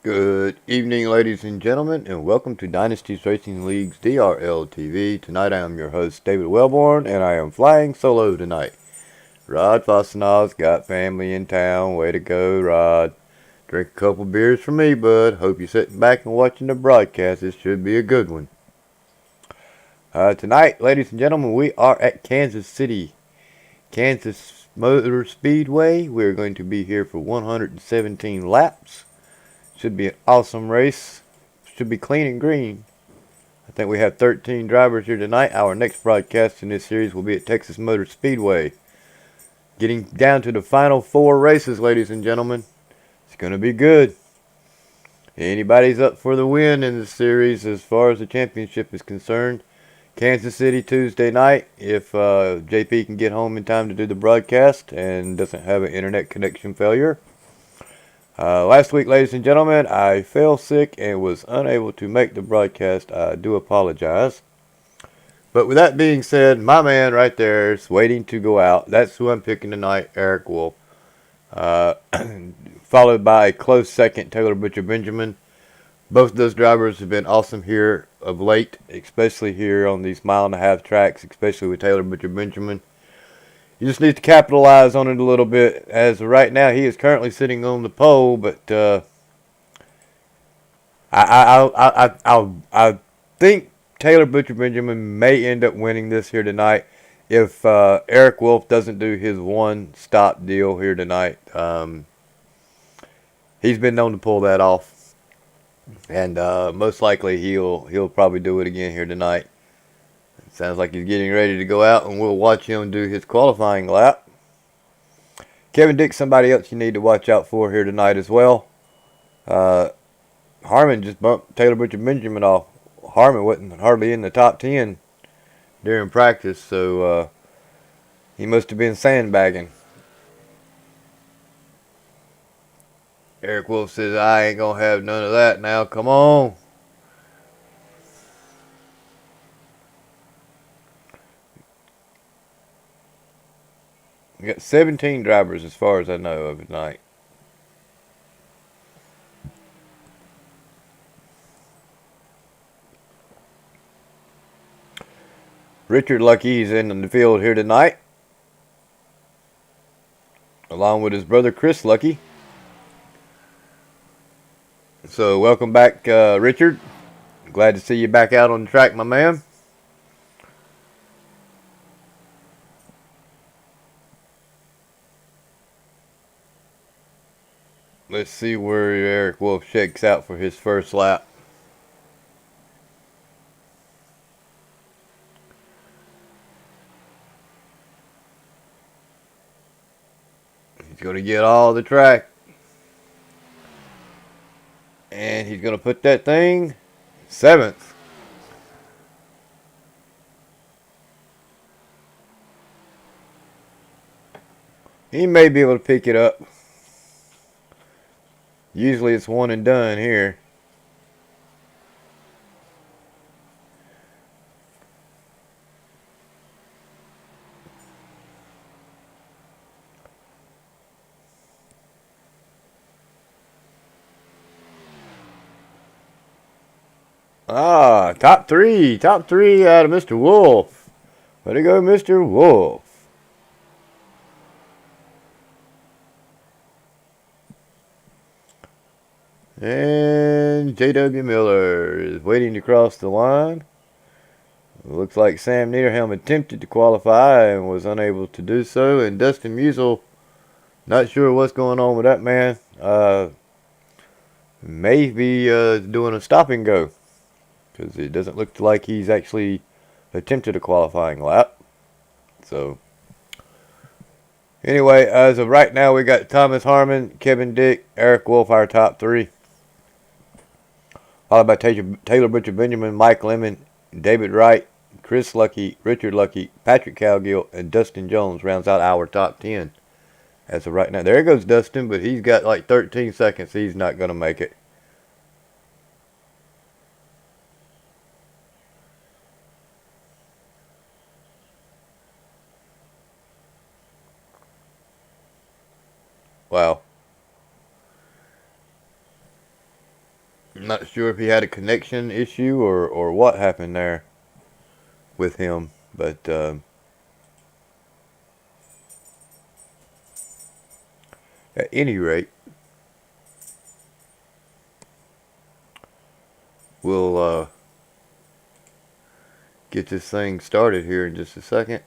Good evening, ladies and gentlemen, and welcome to Dynasty's Racing League's DRL TV. Tonight I am your host, David Wellborn, and I am flying solo tonight. Rod Fossenaw's got family in town. Way to go, Rod. Drink a couple beers for me, bud. Hope you're sitting back and watching the broadcast. This should be a good one. Tonight, ladies and gentlemen, we are at Kansas City, Kansas Motor Speedway. We're going to be here for 117 laps. Should be an awesome race. Should be clean and green. I think we have 13 drivers here tonight. Our next broadcast in this series will be at Texas Motor Speedway. Getting down to the final 4 races, ladies and gentlemen. It's going to be good. Anybody's up for the win in this series as far as the championship is concerned. Kansas City Tuesday night. If JP can get home in time to do the broadcast and doesn't have an internet connection failure. Last week, ladies and gentlemen, I fell sick and was unable to make the broadcast. I do apologize. But with that being said, my man right there is waiting to go out. That's who I'm picking tonight, Eric Wolf. Followed by a close second, Taylor Butcher Benjamin. Both of those drivers have been awesome here of late, especially here on these mile-and-a-half tracks, especially with Taylor Butcher Benjamin. You just need to capitalize on it a little bit. As of right now, he is currently sitting on the pole, but I think Taylor Butcher Benjamin may end up winning this here tonight if Eric Wolf doesn't do his one-stop deal here tonight. He's been known to pull that off, and most likely he'll probably do it again here tonight. Sounds like he's getting ready to go out, and we'll watch him do his qualifying lap. Kevin Dick, somebody else you need to watch out for here tonight as well. Harmon just bumped Taylor Butcher Benjamin off. Harmon wasn't hardly in the top 10 during practice, so he must have been sandbagging. Eric Wolf says, I ain't going to have none of that now. Come on. We got 17 drivers as far as I know of tonight. Richard Lucky is in the field here tonight, along with his brother Chris Lucky. So welcome back, Richard. Glad to see you back out on the track, my man. Let's see where Eric Wolf shakes out for his first lap. He's going to get all the track. And he's going to put that thing 7th. He may be able to pick it up. Usually it's one and done here. Top three out of Mr. Wolf. Way to go, Mr. Wolf. And J.W. Miller is waiting to cross the line. It looks like Sam Niederhelm attempted to qualify and was unable to do so. And Dustin Musial, not sure what's going on with that man. Maybe doing a stop and go, because it doesn't look like he's actually attempted a qualifying lap. So, anyway, as of right now, we got Thomas Harmon, Kevin Dick, Eric Wolf, our top 3. Followed by Taylor Butcher Benjamin, Mike Lemon, David Wright, Chris Lucky, Richard Lucky, Patrick Cowgill, and Dustin Jones rounds out our top 10. As of right now. There goes Dustin, but he's got like 13 seconds. He's not going to make it. Wow. Not sure if he had a connection issue or what happened there with him, but at any rate, we'll get this thing started here in just a second.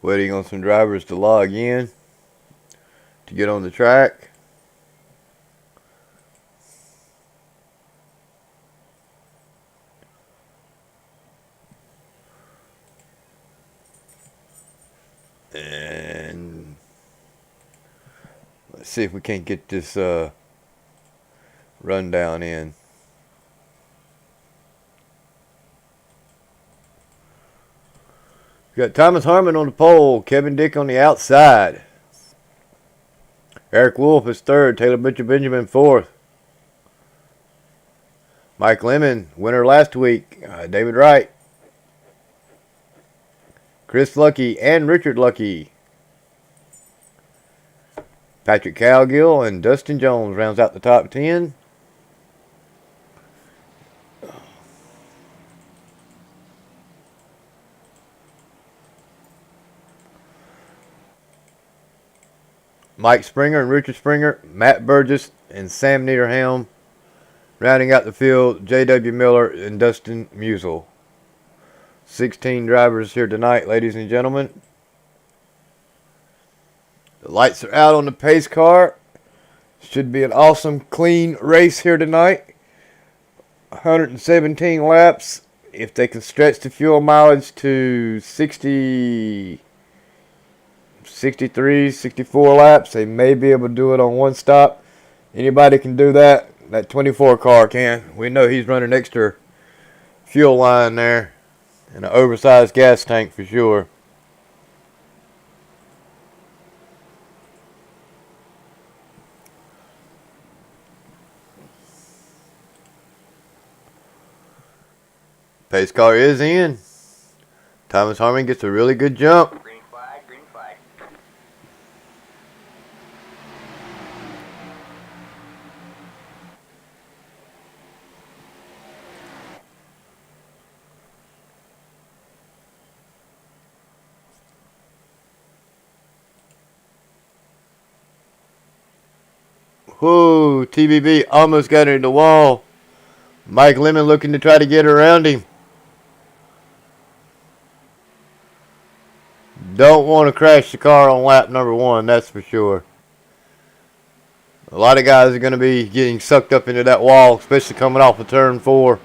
Waiting on some drivers to log in to get on the track. And let's see if we can't get this rundown in. We got Thomas Harmon on the pole, Kevin Dick on the outside. Eric Wolf is third, Taylor Butcher Benjamin fourth. Mike Lemon, winner last week, David Wright. Chris Lucky and Richard Lucky. Patrick Cowgill and Dustin Jones rounds out the top 10. Mike Springer and Richard Springer, Matt Burgess and Sam Niederhelm. Rounding out the field, J.W. Miller and Dustin Musial. 16 drivers here tonight, ladies and gentlemen. The lights are out on the pace car. Should be an awesome, clean race here tonight. 117 laps. If they can stretch the fuel mileage to 63, 64 laps, they may be able to do it on one stop. Anybody can do that. That 24 car can. We know he's running extra fuel line there. And an oversized gas tank for sure. Pace car is in. Thomas Harmon gets a really good jump. Green flag, green flag. Whoa, TBB almost got into the wall. Mike Lemon looking to try to get around him. Don't want to crash the car on lap number 1, that's for sure. A lot of guys are going to be getting sucked up into that wall, especially coming off of turn 4.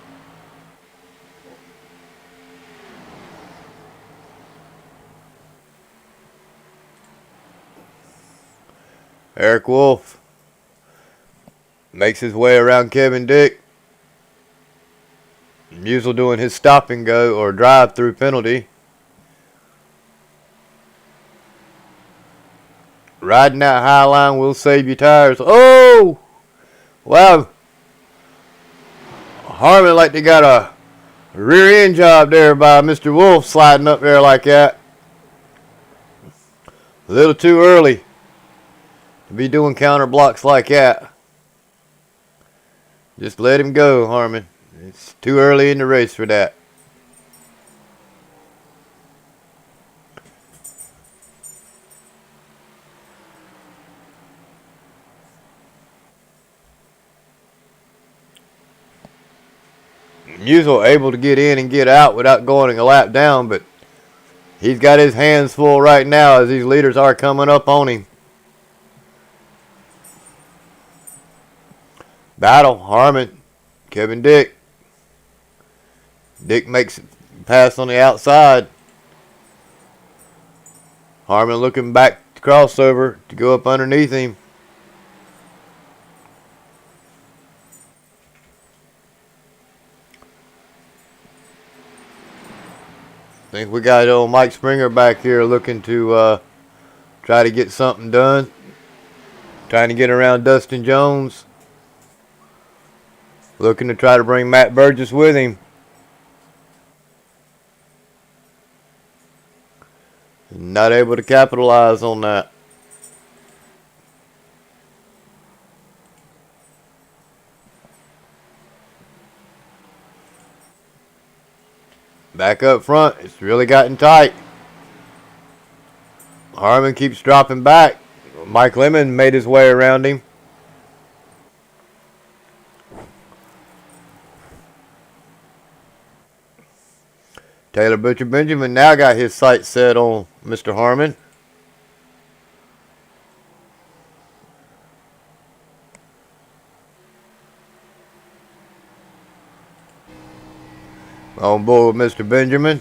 Eric Wolf makes his way around Kevin Dick. Musial doing his stop and go or drive through penalty. Riding that high line will save you tires. Oh! Wow. Harmon like they got a rear end job there by Mr. Wolf sliding up there like that. A little too early to be doing counter blocks like that. Just let him go, Harmon. It's too early in the race for that. Musial able to get in and get out without going a lap down, but he's got his hands full right now as these leaders are coming up on him. Battle, Harmon, Kevin Dick. Dick makes it pass on the outside. Harmon looking back to crossover to go up underneath him. I think we got old Mike Springer back here looking to try to get something done. Trying to get around Dustin Jones. Looking to try to bring Matt Burgess with him. Not able to capitalize on that. Back up front, it's really gotten tight. Harmon keeps dropping back. Mike Lemon made his way around him. Taylor Butcher Benjamin now got his sights set on Mr. Harmon. On board with Mr. Benjamin.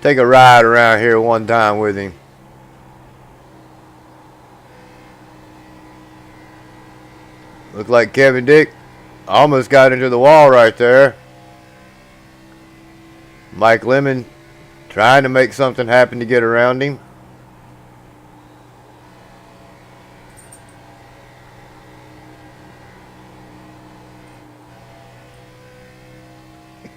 Take a ride around here one time with him. Look like Kevin Dick almost got into the wall right there. Mike Lemon trying to make something happen to get around him.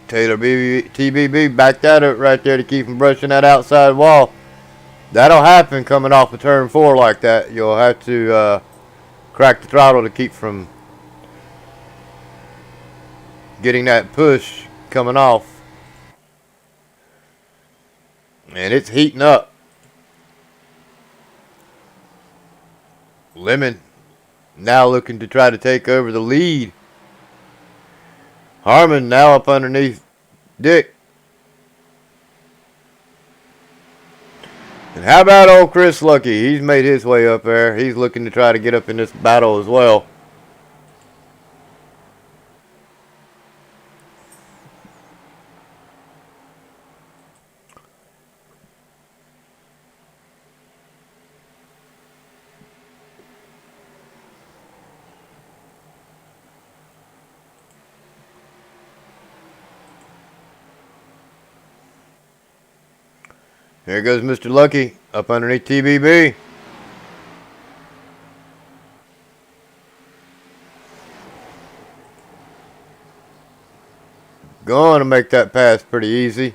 Taylor TBB backed at it right there to keep him brushing that outside wall. That'll happen coming off of turn 4 like that. You'll have to crack the throttle to keep from getting that push coming off. And it's heating up. Lemon now looking to try to take over the lead. Harmon now up underneath Dick. And how about old Chris Lucky? He's made his way up there. He's looking to try to get up in this battle as well. Here goes Mr. Lucky up underneath TBB. Going to make that pass pretty easy.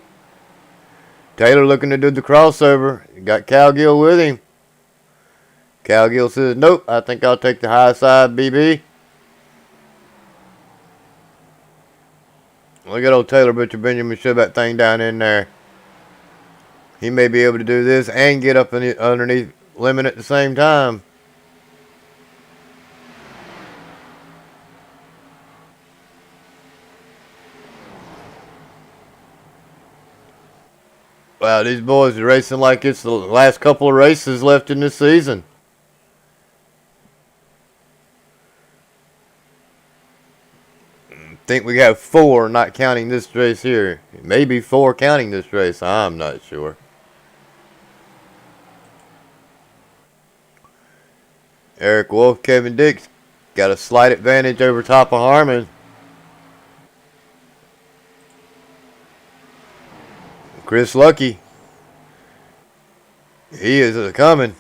Taylor looking to do the crossover. Got Calgill with him. Calgill says, nope, I think I'll take the high side, BB. Look at old Taylor Butcher Benjamin shove that thing down in there. He may be able to do this and get up underneath Lemon at the same time. Wow, these boys are racing like it's the last couple of races left in this season. I think we have 4, not counting this race here. Maybe 4 counting this race. I'm not sure. Eric Wolf, Kevin Dix got a slight advantage over top of Harmon. Chris Lucky, he is coming.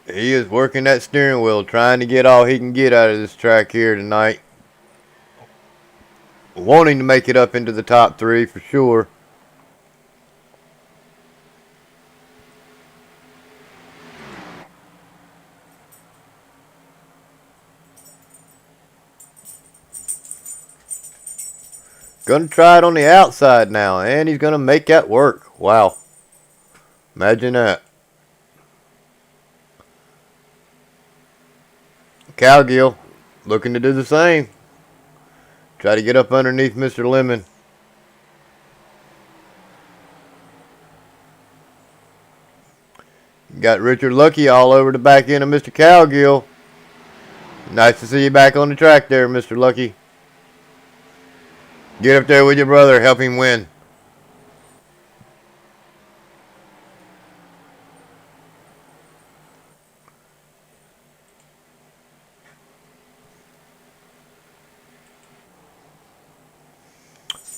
He is working that steering wheel, trying to get all he can get out of this track here tonight. Wanting to make it up into the top 3 for sure. Gonna try it on the outside now, and he's gonna make that work. Wow. Imagine that. Calgill looking to do the same. Try to get up underneath Mr. Lemon. Got Richard Lucky all over the back end of Mr. Calgill. Nice to see you back on the track there, Mr. Lucky. Get up there with your brother. Help him win.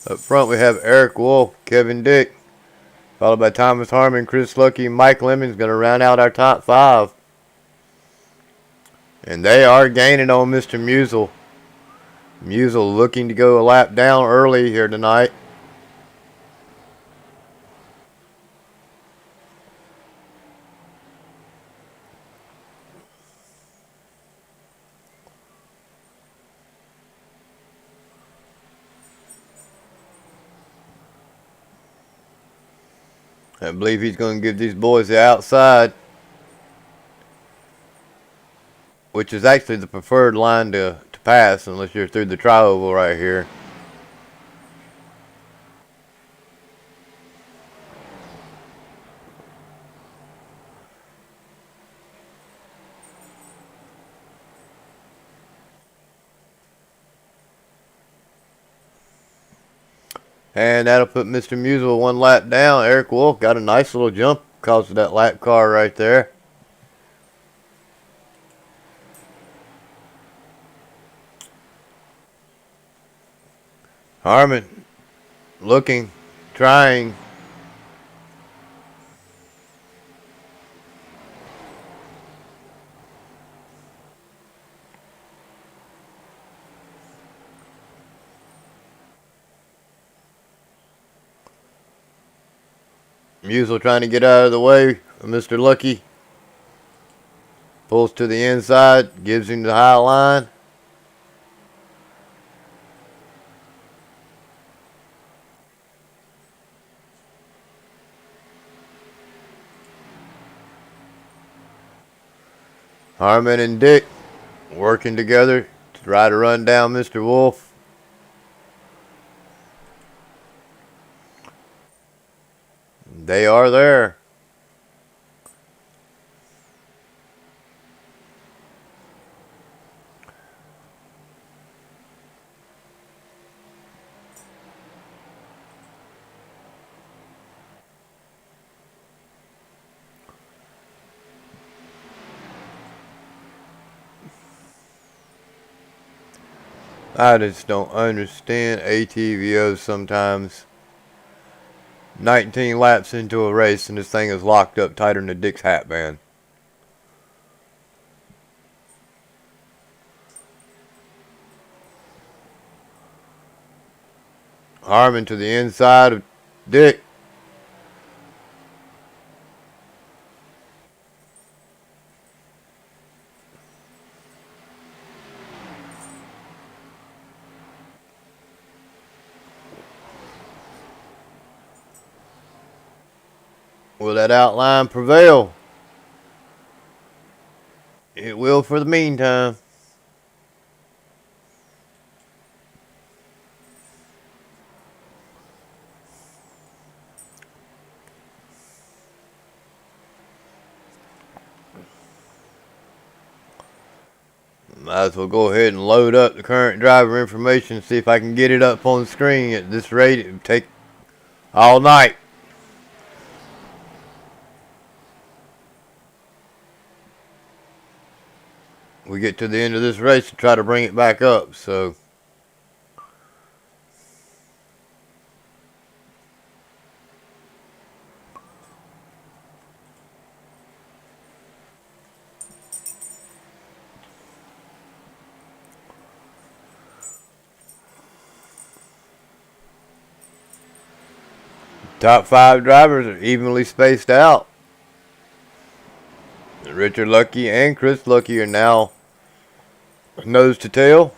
Up front we have Eric Wolf, Kevin Dick, Followed by Thomas Harmon, Chris Lucky, and Mike Lemon's going to round out our top 5. And they are gaining on Mr. Musial. Musial looking to go a lap down early here tonight. I believe he's going to give these boys the outside, which is actually the preferred line to pass unless you're through the tri-oval right here. And that'll put Mr. Musial 1 lap down. Eric Wolf got a nice little jump because of that lap car right there. Harmon looking, trying. Musial trying to get out of the way of Mr. Lucky. Pulls to the inside, gives him the high line. Harmon and Dick working together to try to run down Mr. Wolf. They are there. I just don't understand ATVOs sometimes. 19 laps into a race and this thing is locked up tighter than a Dick's hat band. Harmon to the inside of Dick. Will that outline prevail? It will for the meantime. Might as well go ahead and load up the current driver information and see if I can get it up on the screen. At this rate, it would take all night. We get to the end of this race to try to bring it back up, so top 5 drivers are evenly spaced out. Richard Lucky and Chris Lucky are now nose to tail.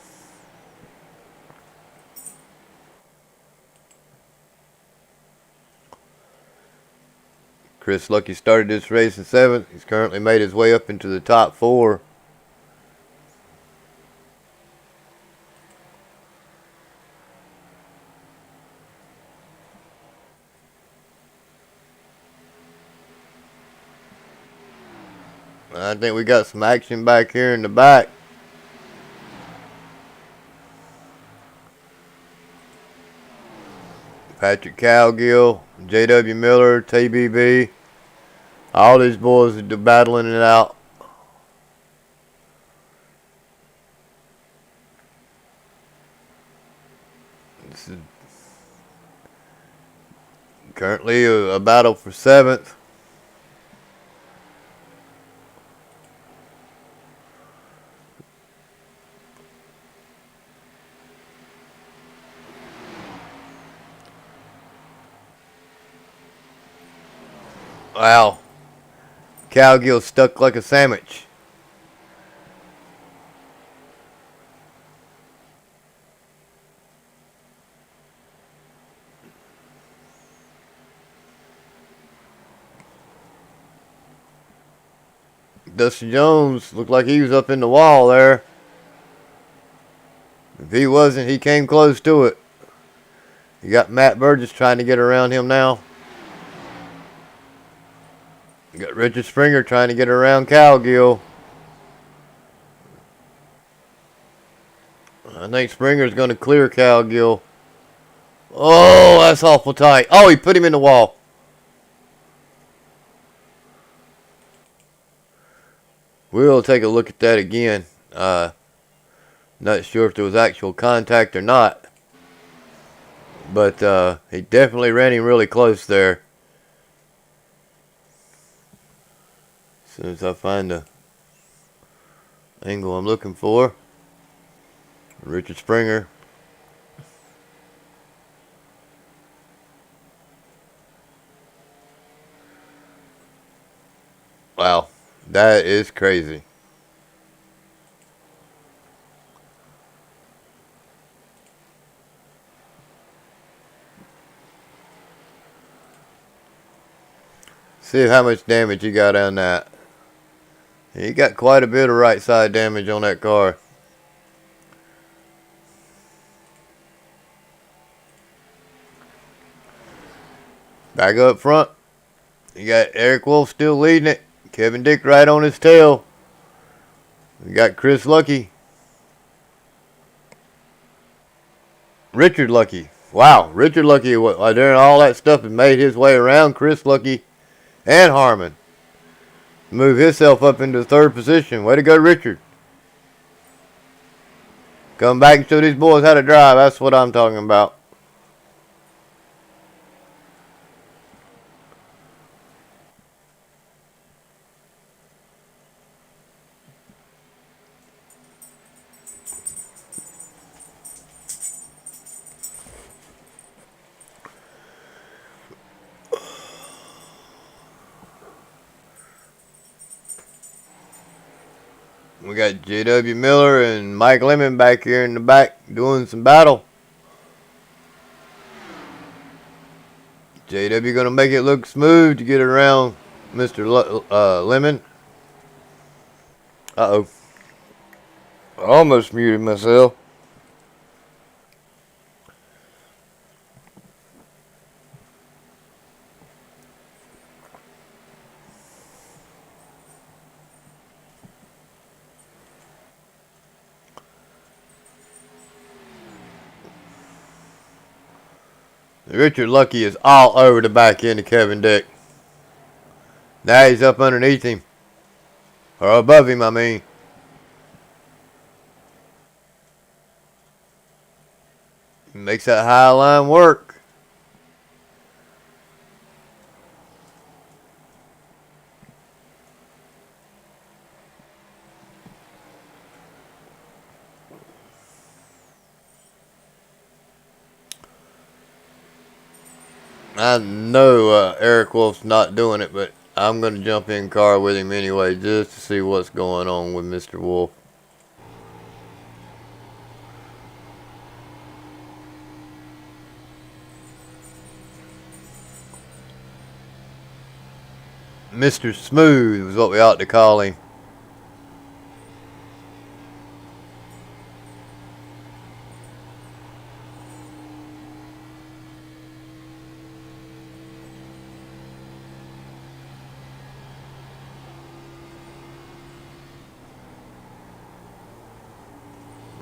Chris Lucky started this race in 7th. He's currently made his way up into the top 4. I think we got some action back here in the back. Patrick Cowgill, J.W. Miller, TBB. All these boys are battling it out. This is Currently a battle for 7th. Wow. Cowgill stuck like a sandwich. Dustin Jones looked like he was up in the wall there. If he wasn't, he came close to it. You got Matt Burgess trying to get around him now. You got Richard Springer trying to get around Cowgill. I think Springer's going to clear Cowgill. Oh, that's awful tight. Oh, he put him in the wall. We'll take a look at that again. Not sure if there was actual contact or not. But he definitely ran him really close there. As soon as I find the angle I'm looking for. Richard Springer. Wow, that is crazy. See how much damage you got on that. You got quite a bit of right side damage on that car. Back up front. You got Eric Wolf still leading it. Kevin Dick right on his tail. You got Chris Lucky. Richard Lucky. Wow, Richard Lucky during all that stuff and made his way around Chris Lucky and Harmon. Move himself up into the 3rd position. Way to go, Richard. Come back and show these boys how to drive. That's what I'm talking about. We got J.W. Miller and Mike Lemon back here in the back doing some battle. J.W. going to make it look smooth to get around Mr. Lemon. Uh-oh. I almost muted myself. Richard Lucky is all over the back end of Kevin Dick. Now he's up underneath him. Or above him, I mean. Makes that high line work. I know Eric Wolf's not doing it, but I'm going to jump in car with him anyway just to see what's going on with Mr. Wolf. Mr. Smooth is what we ought to call him.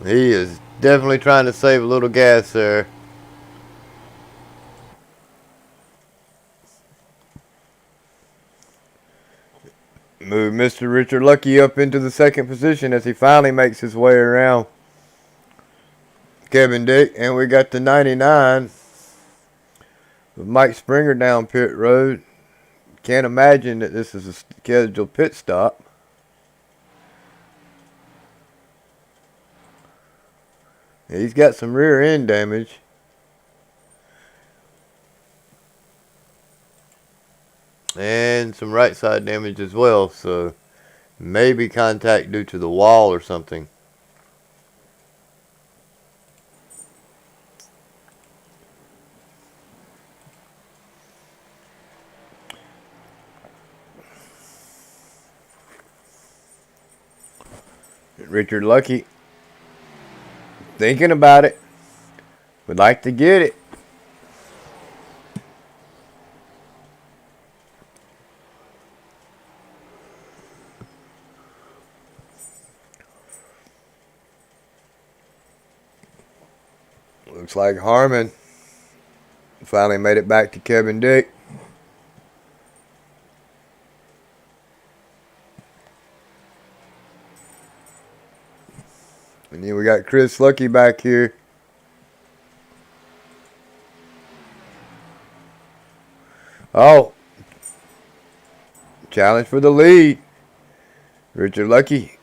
He is definitely trying to save a little gas there. Move Mr. Richard Lucky up into the 2nd position as he finally makes his way around Kevin Dick. And we got the 99 With Mike Springer down pit road. Can't imagine that this is a scheduled pit stop. He's got some rear end damage. And some right side damage as well, so maybe contact due to the wall or something. Richard Lucky thinking about it. Would like to get it. Looks like Harmon finally made it back to Kevin Dick. And then we got Chris Lucky back here. Oh. Challenge for the lead. Richard Lucky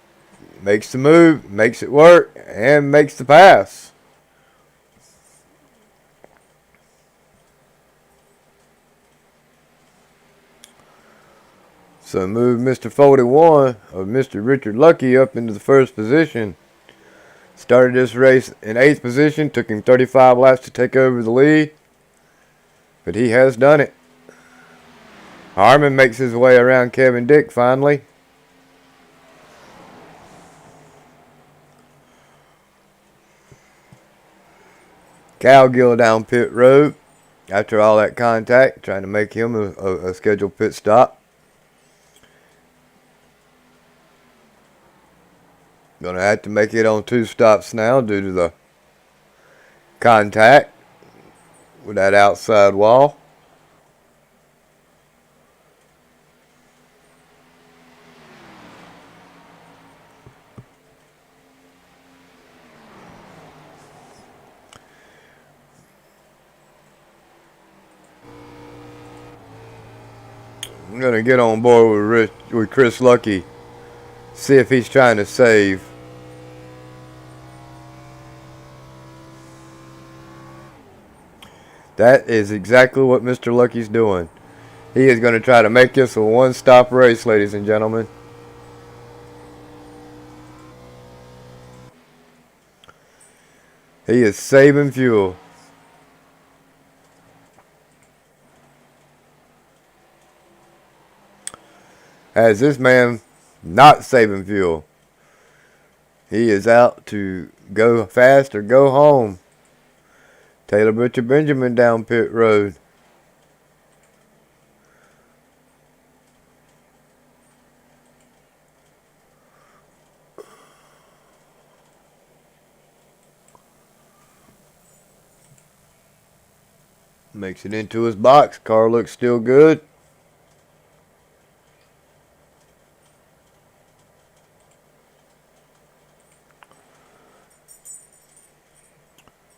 makes the move, makes it work, and makes the pass. So move Mr. 41 of Mr. Richard Lucky up into the first position. Started this race in 8th position. Took him 35 laps to take over the lead. But he has done it. Harmon makes his way around Kevin Dick finally. Cowgill down pit road after all that contact, trying to make him a scheduled pit stop. Gonna have to make it on 2 stops now due to the contact with that outside wall. I'm gonna get on board with Chris Lucky, see if he's trying to save. That is exactly what Mr. Lucky's doing. He is going to try to make this a one-stop race, ladies and gentlemen. He is saving fuel. As this man not saving fuel. He is out to go fast or go home. Taylor Butcher Benjamin down pit road. Makes it into his box. Car looks still good.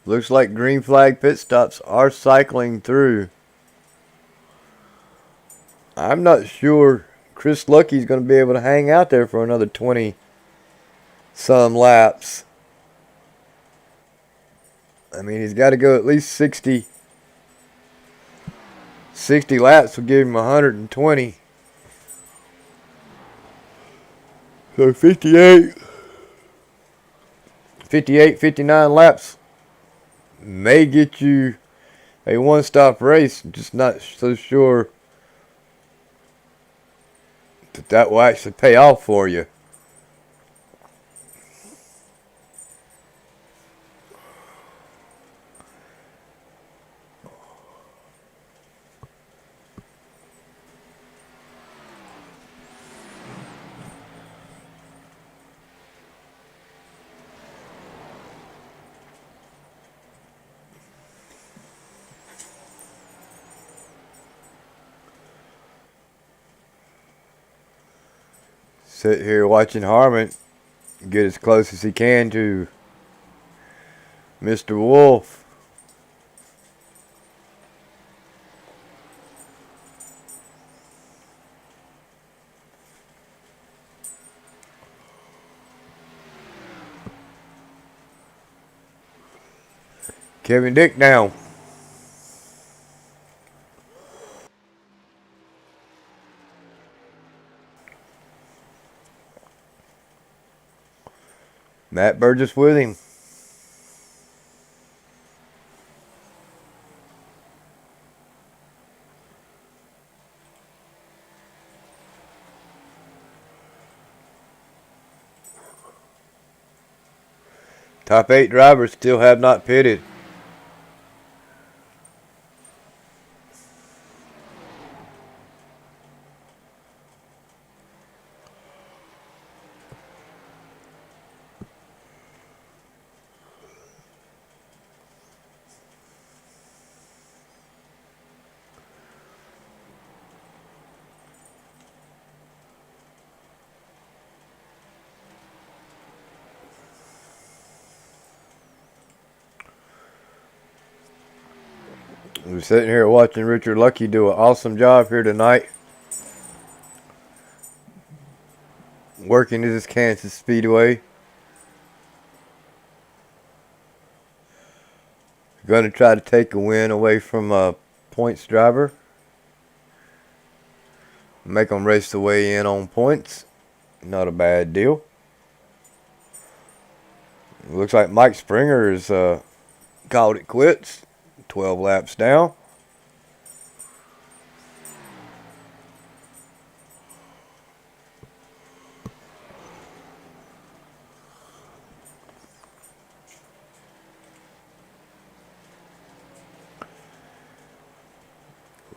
Looks like green flag pit stops are cycling through. I'm not sure Chris Lucky's going to be able to hang out there for another 20 some laps. I mean, he's got to go at least 60 laps will give him 120. So 59 laps may get you a one-stop race. I'm just not so sure that will actually pay off for you. Sit here watching Harmon get as close as he can to Mr. Wolf. Kevin Dick down. Matt Burgess with him. Top 8 drivers still have not pitted. We're sitting here watching Richard Lucky do an awesome job here tonight. Working this Kansas Speedway. Going to try to take a win away from a points driver. Make them race the way in on points. Not a bad deal. Looks like Mike Springer has called it quits. 12 laps down.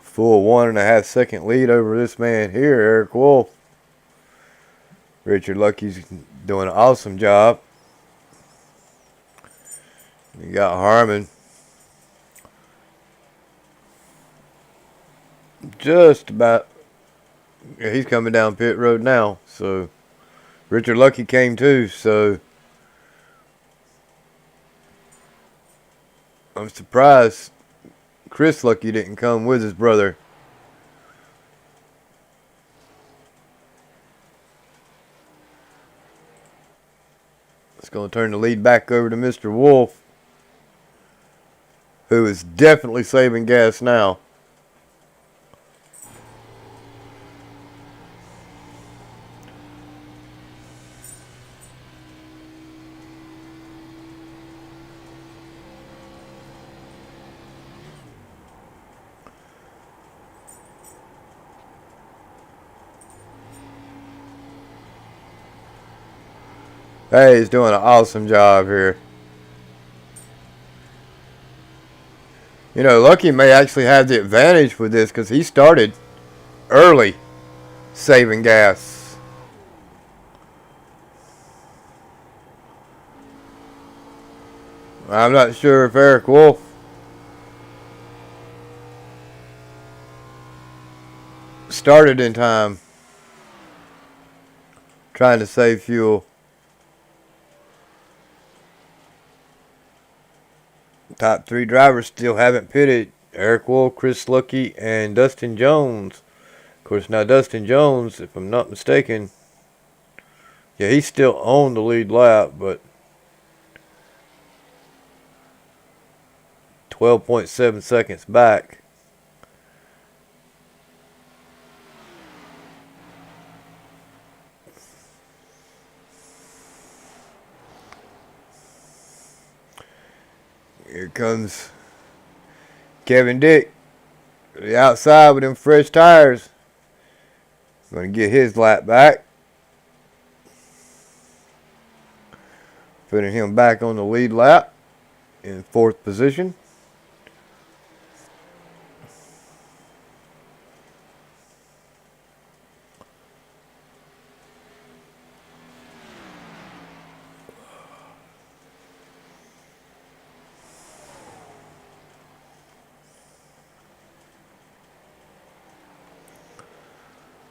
Full 1.5 second lead over this man here, Eric Wolf. Richard Lucky's doing an awesome job. You got Harmon just about. Yeah, he's coming down pit road now. So Richard Lucky came too. So I'm surprised Chris Lucky didn't come with his brother. It's going to turn the lead back over to Mr. Wolf, who is definitely saving gas now. Hey, he's doing an awesome job here. You know, Lucky may actually have the advantage with this because he started early saving gas. I'm not sure if Eric Wolf started in time trying to save fuel. Top 3 drivers still haven't pitted. Eric Wolf, Chris Lucky, and Dustin Jones. Of course, now Dustin Jones, if I'm not mistaken, yeah, he's still on the lead lap, but 12.7 seconds back. Here comes Kevin Dick. The outside with them fresh tires. Going to get his lap back. Putting him back on the lead lap in 4th position.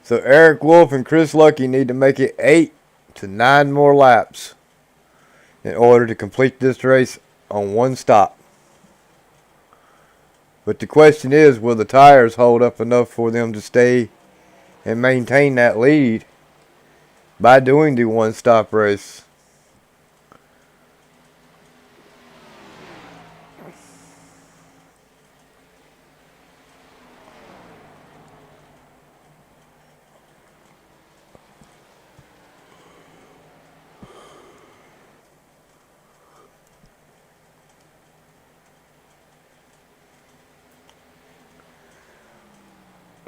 So Eric Wolf and Chris Lucky need to make it 8 to 9 more laps in order to complete this race on one stop. But the question is, will the tires hold up enough for them to stay and maintain that lead by doing the one stop race?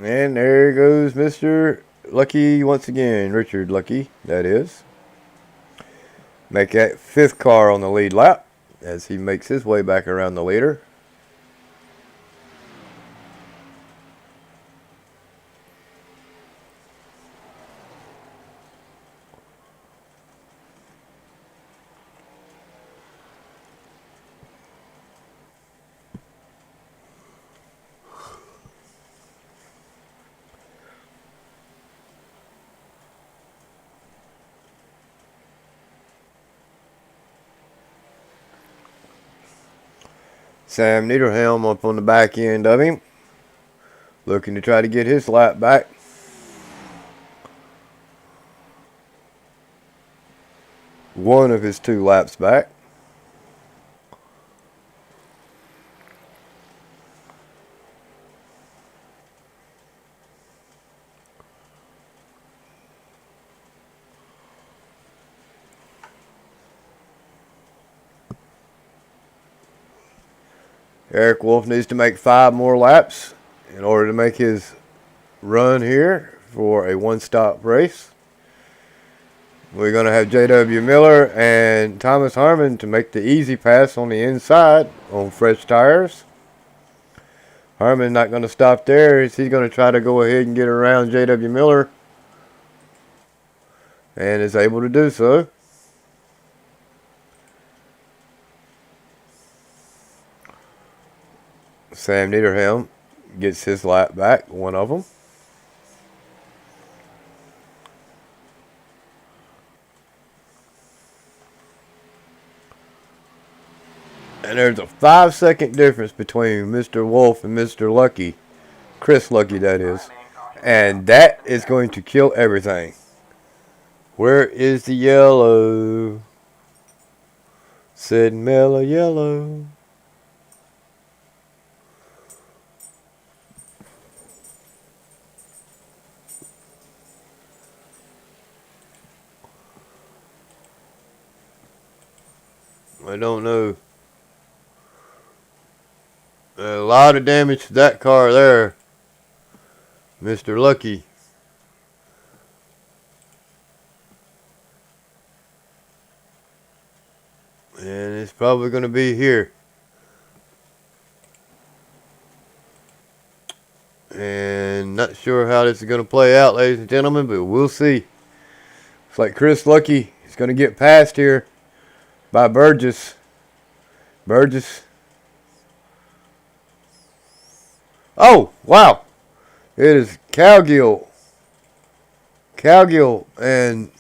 And there goes Mr. Lucky once again. Richard Lucky, that is. Make that 5th car on the lead lap as he makes his way back around the leader. Sam Niederhelm up on the back end of him, looking to try to get his lap back. One of his 2 laps back. Eric Wolf needs to make 5 more laps in order to make his run here for a one-stop race. We're going to have J.W. Miller and Thomas Harmon to make the easy pass on the inside on fresh tires. Harmon's not going to stop there. He's going to try to go ahead and get around J.W. Miller, and is able to do so. Sam Niederhelm gets his lap back, one of them. And there's a 5-second difference between Mr. Wolf and Mr. Lucky. Chris Lucky, that is. And that is going to kill everything. Where is the yellow? Said mellow yellow. I don't know. A lot of damage to that car there, Mr. Lucky. And it's probably going to be here. And not sure how this is going to play out, ladies and gentlemen, but we'll see. It's like Chris Lucky is going to get passed here by Burgess. Burgess. Oh, wow. It is Cowgill. Cowgill and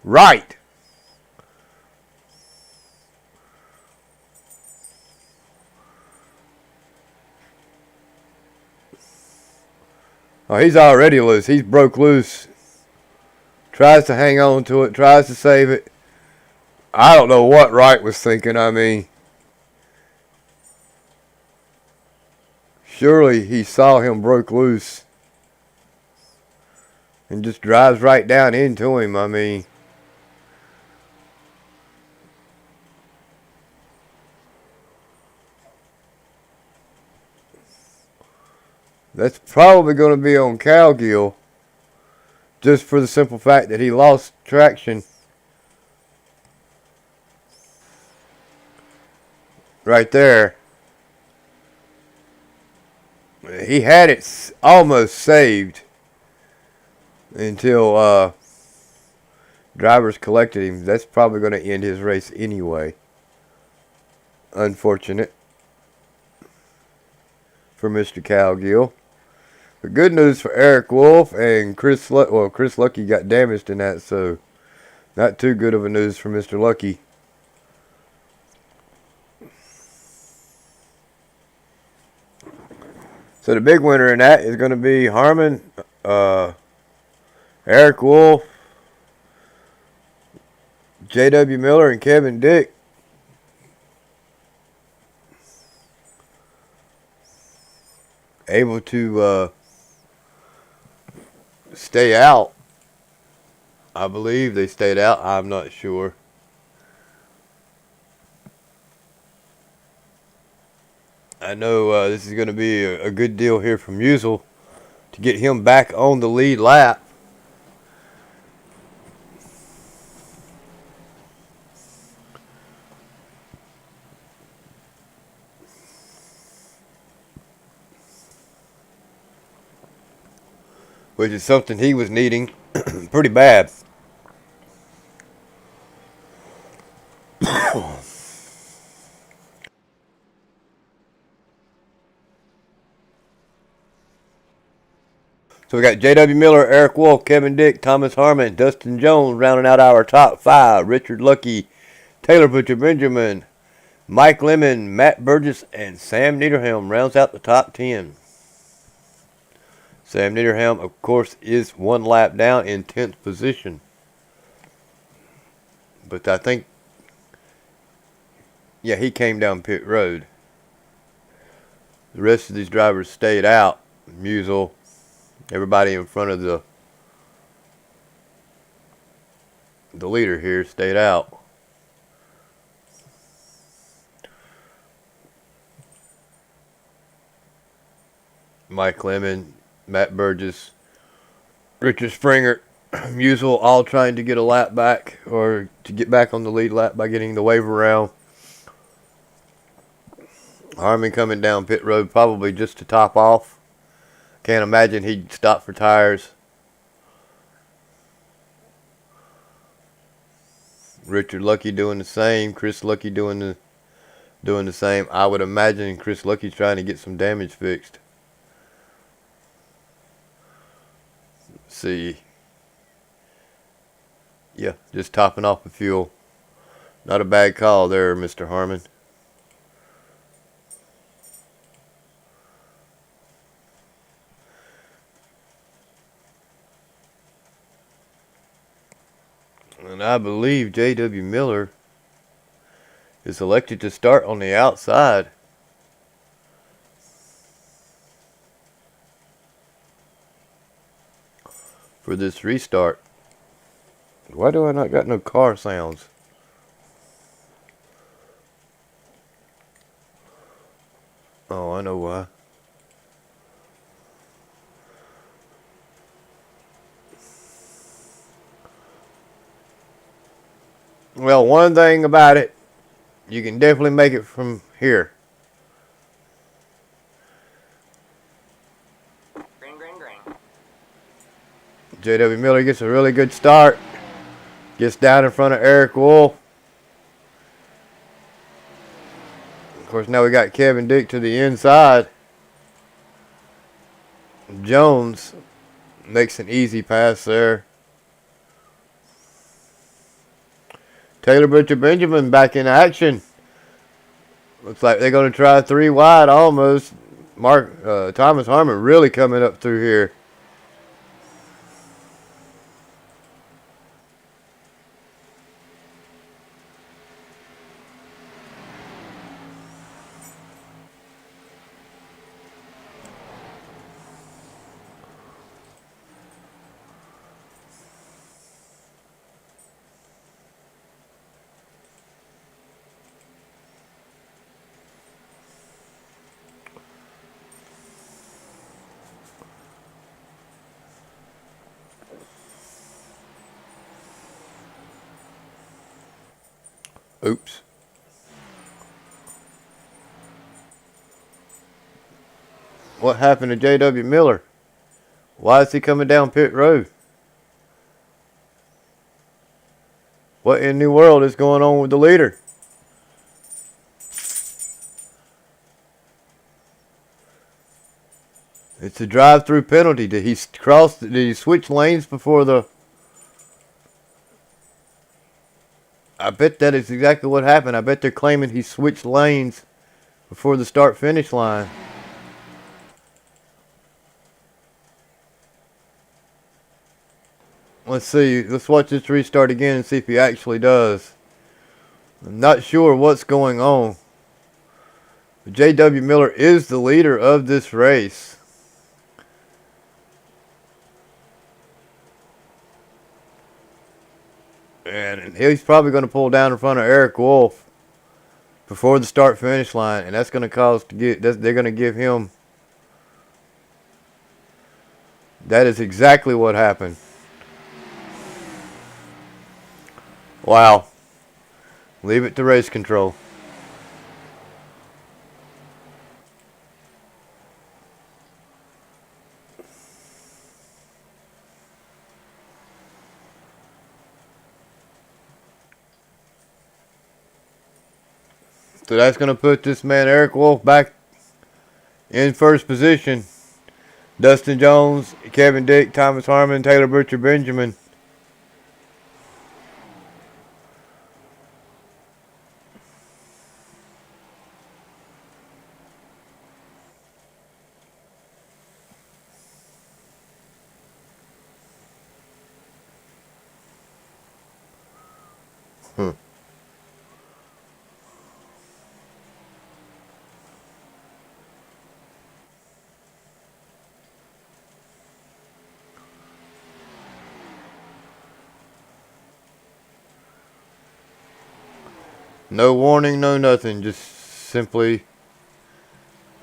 Wright. Oh, he's already loose. He's broke loose. Tries to hang on to it. Tries to save it. I don't know what Wright was thinking. I mean, surely he saw him broke loose and just drives right down into him. I mean, that's probably going to be on Cowgill, just for the simple fact that he lost traction right there. He had it almost saved until drivers collected him. That's probably going to end his race anyway. Unfortunate for Mr. Cowgill. But good news for Eric Wolf and Chris Lucky. Well, Chris Lucky got damaged in that, so not too good of a news for Mr. Lucky. So the big winner in that is going to be Harmon, Eric Wolf, J.W. Miller, and Kevin Dick. Able to stay out. I believe they stayed out. I'm not sure. I know this is going to be a good deal here from Musil to get him back on the lead lap. Which is something he was needing pretty bad. So we got J.W. Miller, Eric Wolf, Kevin Dick, Thomas Harmon, Dustin Jones rounding out our top 5. Richard Lucky, Taylor Butcher Benjamin, Mike Lemon, Matt Burgess, and Sam Niederhelm rounds out the top 10. Sam Niederhelm, of course, is 1 lap down in 10th position. But I think, yeah, he came down pit road. The rest of these drivers stayed out. Musel, everybody in front of the leader here stayed out. Mike Lemon, Matt Burgess, Richard Springer, Musel, all trying to get a lap back or to get back on the lead lap by getting the wave around. Harmon coming down pit road probably just to top off. Can't imagine he'd stop for tires. Richard Lucky doing the same. Chris Lucky doing the same. I would imagine Chris Lucky's trying to get some damage fixed. Let's see. Yeah, just topping off the fuel. Not a bad call there, Mr. Harmon. And I believe J.W. Miller is elected to start on the outside. For this restart. Why do I not got no car sounds? Oh, I know why. Well, one thing about it, you can definitely make it from here. Green, green, green. J.W. Miller gets a really good start. Gets down in front of Eric Wolf. Of course, now we got Kevin Dick to the inside. Jones makes an easy pass there. Taylor Butcher Benjamin back in action. Looks like they're going to try 3 wide almost. Thomas Harmon really coming up through here. Oops. What happened to J.W. Miller? Why is he coming down pit road? What in the world is going on with the leader? It's a drive-through penalty. Did he switch lanes before the... I bet that is exactly what happened. I bet they're claiming he switched lanes before the start-finish line. Let's see. Let's watch this restart again and see if he actually does. I'm not sure what's going on. J.W. Miller is the leader of this race. And he's probably going to pull down in front of Eric Wolf before the start-finish line, and that's going to cause they're going to give him That is exactly what happened. Wow. Leave it to race control. So that's going to put this man Eric Wolf back in first position. Dustin Jones, Kevin Dick, Thomas Harmon, Taylor Butcher Benjamin. No warning, no nothing. Just simply,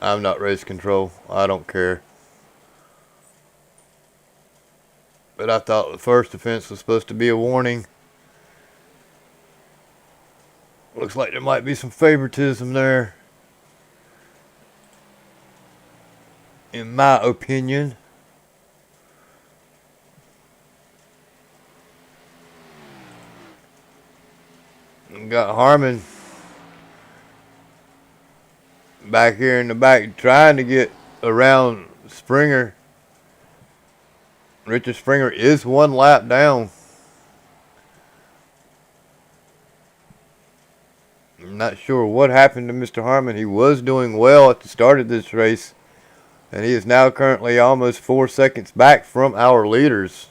I'm not race control. I don't care. But I thought the first offense was supposed to be a warning. Looks like there might be some favoritism there, in my opinion. We got Harmon back here in the back trying to get around Springer. Richard Springer is one lap down. I'm not sure what happened to Mr. Harmon. He was doing well at the start of this race, and he is now currently almost 4 seconds back from our leaders.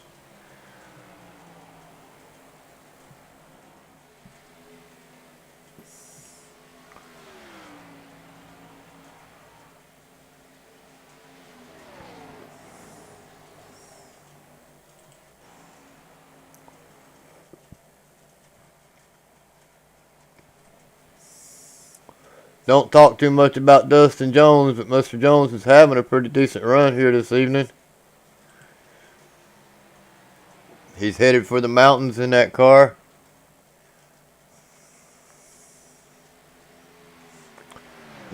Don't talk too much about Dustin Jones, but Mr. Jones is having a pretty decent run here this evening. He's headed for the mountains in that car.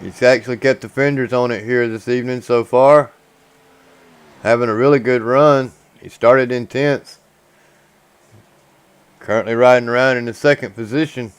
He's actually kept the fenders on it here this evening so far. Having a really good run. He started in 10th. Currently riding around in the second position.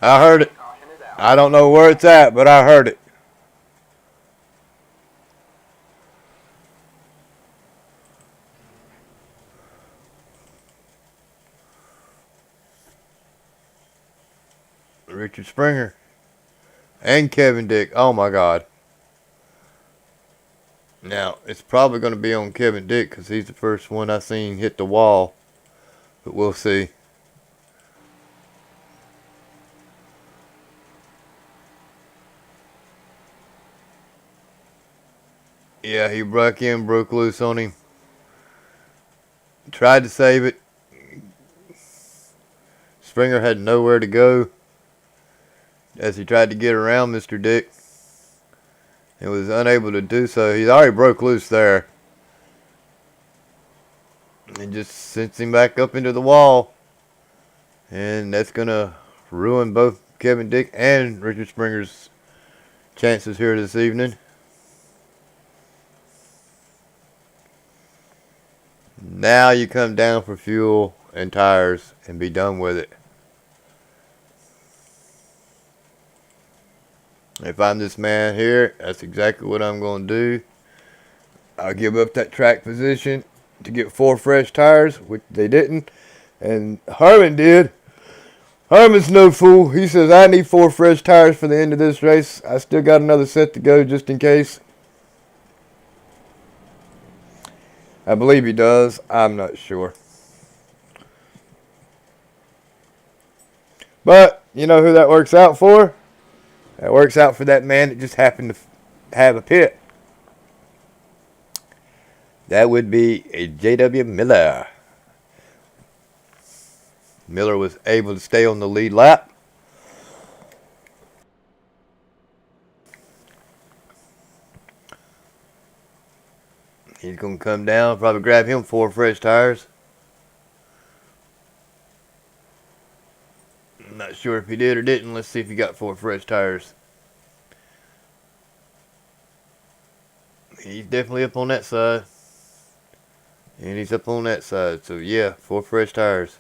I heard it. I don't know where it's at, but I heard it. Richard Springer and Kevin Dick. Oh my God. Now, it's probably going to be on Kevin Dick because he's the first one I seen hit the wall. But we'll see. Yeah, he broke loose on him. Tried to save it. Springer had nowhere to go as he tried to get around Mr. Dick. And was unable to do so. He's already broke loose there. And just sends him back up into the wall. And that's going to ruin both Kevin Dick and Richard Springer's chances here this evening. Now you come down for fuel and tires and be done with it. If I'm this man here, that's exactly what I'm going to do. I'll give up that track position to get 4 fresh tires, which they didn't. And Harmon did. Harmon's no fool. He says, I need 4 fresh tires for the end of this race. I still got another set to go just in case. I believe he does. I'm not sure. But You know who that works out for? That works out for that man that just happened to have a pit. That would be a J.W. Miller. Miller was able to stay on the lead lap. He's going to come down, probably grab him 4 fresh tires. I'm not sure if he did or didn't. Let's see if he got 4 fresh tires. He's definitely up on that side. And he's up on that side. So, yeah, 4 fresh tires.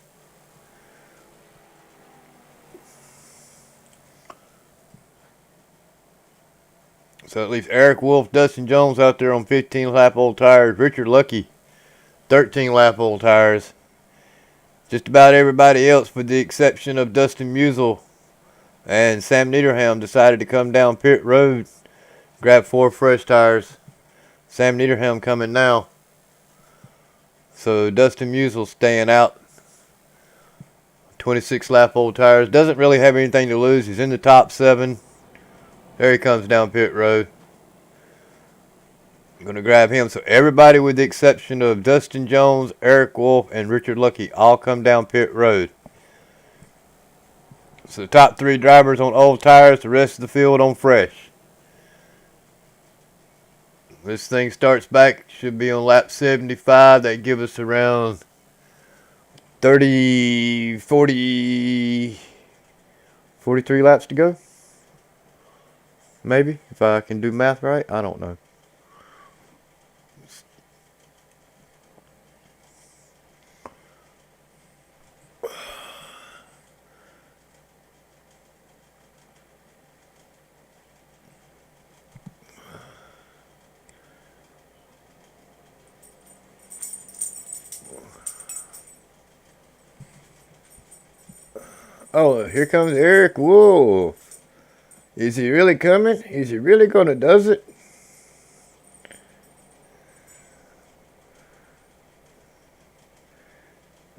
So it leaves Eric Wolf, Dustin Jones out there on 15-lap-old tires. Richard Lucky, 13-lap-old tires. Just about everybody else, with the exception of Dustin Musial and Sam Niederham, decided to come down pit road, grab 4 fresh tires. Sam Niederham coming now. So Dustin Musial staying out. 26-lap-old tires. Doesn't really have anything to lose. He's in the top 7. There he comes down pit road. I'm going to grab him. So everybody with the exception of Dustin Jones, Eric Wolf, and Richard Lucky all come down pit road. So the top 3 drivers on old tires, the rest of the field on fresh. This thing starts back, should be on lap 75. That give us around 30, 40, 43 laps to go. Maybe, if I can do math right. I don't know. Oh, here comes Eric Wolf. Is he really coming? Is he really going to does it?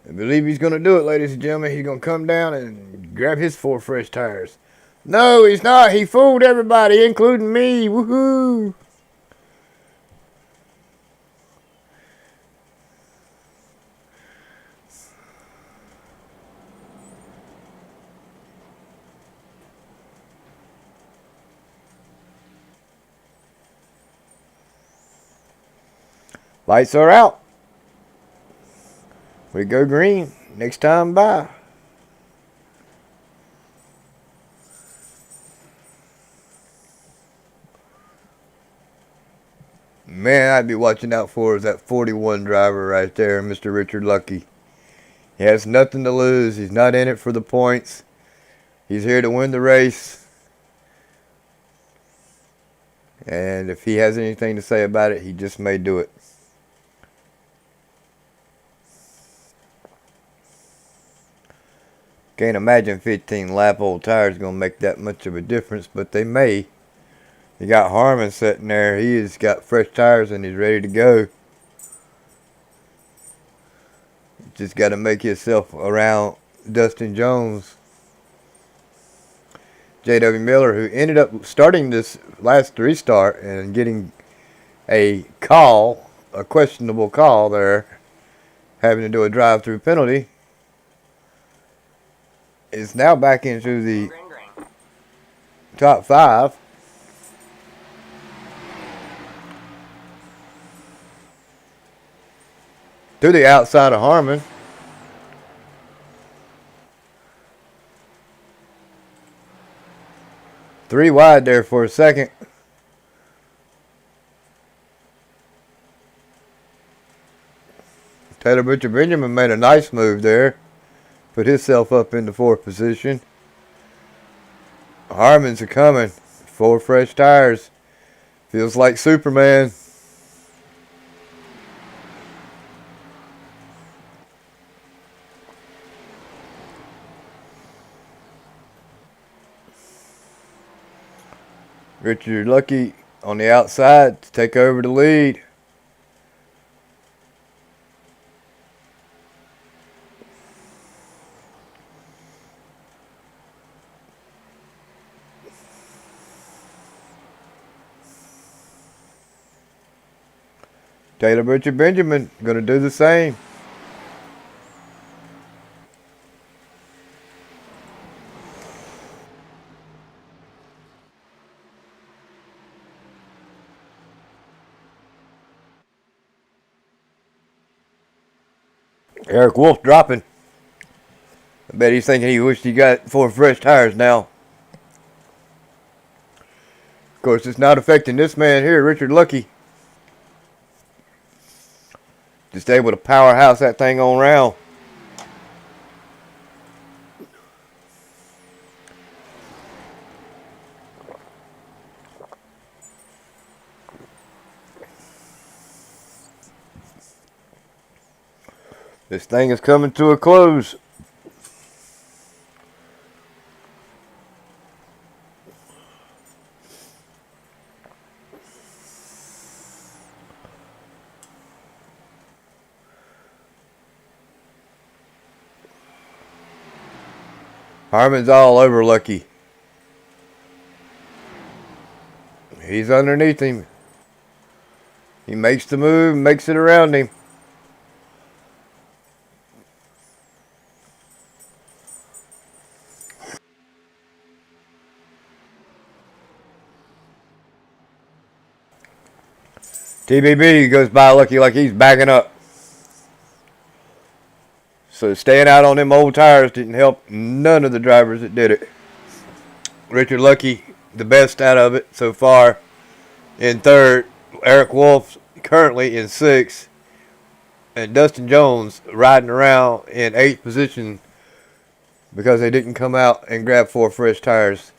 I believe he's going to do it, ladies and gentlemen. He's going to come down and grab his 4 fresh tires. No, he's not. He fooled everybody, including me. Woohoo! Lights are out. We go green. Next time, bye. Man, I'd be watching out for is that 41 driver right there, Mr. Richard Lucky. He has nothing to lose. He's not in it for the points. He's here to win the race. And if he has anything to say about it, he just may do it. Can't imagine 15-lap-old tires going to make that much of a difference, but they may. You got Harmon sitting there. He has got fresh tires and he's ready to go. Just got to make yourself around Dustin Jones. J.W. Miller, who ended up starting this last restart and getting a call, a questionable call there, having to do a drive-through penalty, is now back into the top 5. To the outside of Harmon. Three wide there for a second. Taylor Butcher Benjamin made a nice move there. Put himself up into 4th position. Harmon's a coming. 4 fresh tires. Feels like Superman. Richard Lucky on the outside to take over the lead. Taylor Butcher Benjamin going to do the same. Eric Wolf dropping. I bet he's thinking he wished he got 4 fresh tires now. Of course, it's not affecting this man here, Richard Lucky. Just able to powerhouse that thing on round. This thing is coming to a close. Harmon's all over Lucky. He's underneath him. He makes the move, makes it around him. TBB goes by Lucky like he's backing up. So staying out on them old tires didn't help none of the drivers that did it. Richard Lucky, the best out of it so far, in 3rd. Eric Wolf currently in 6th. And Dustin Jones riding around in 8th position because they didn't come out and grab 4 fresh tires.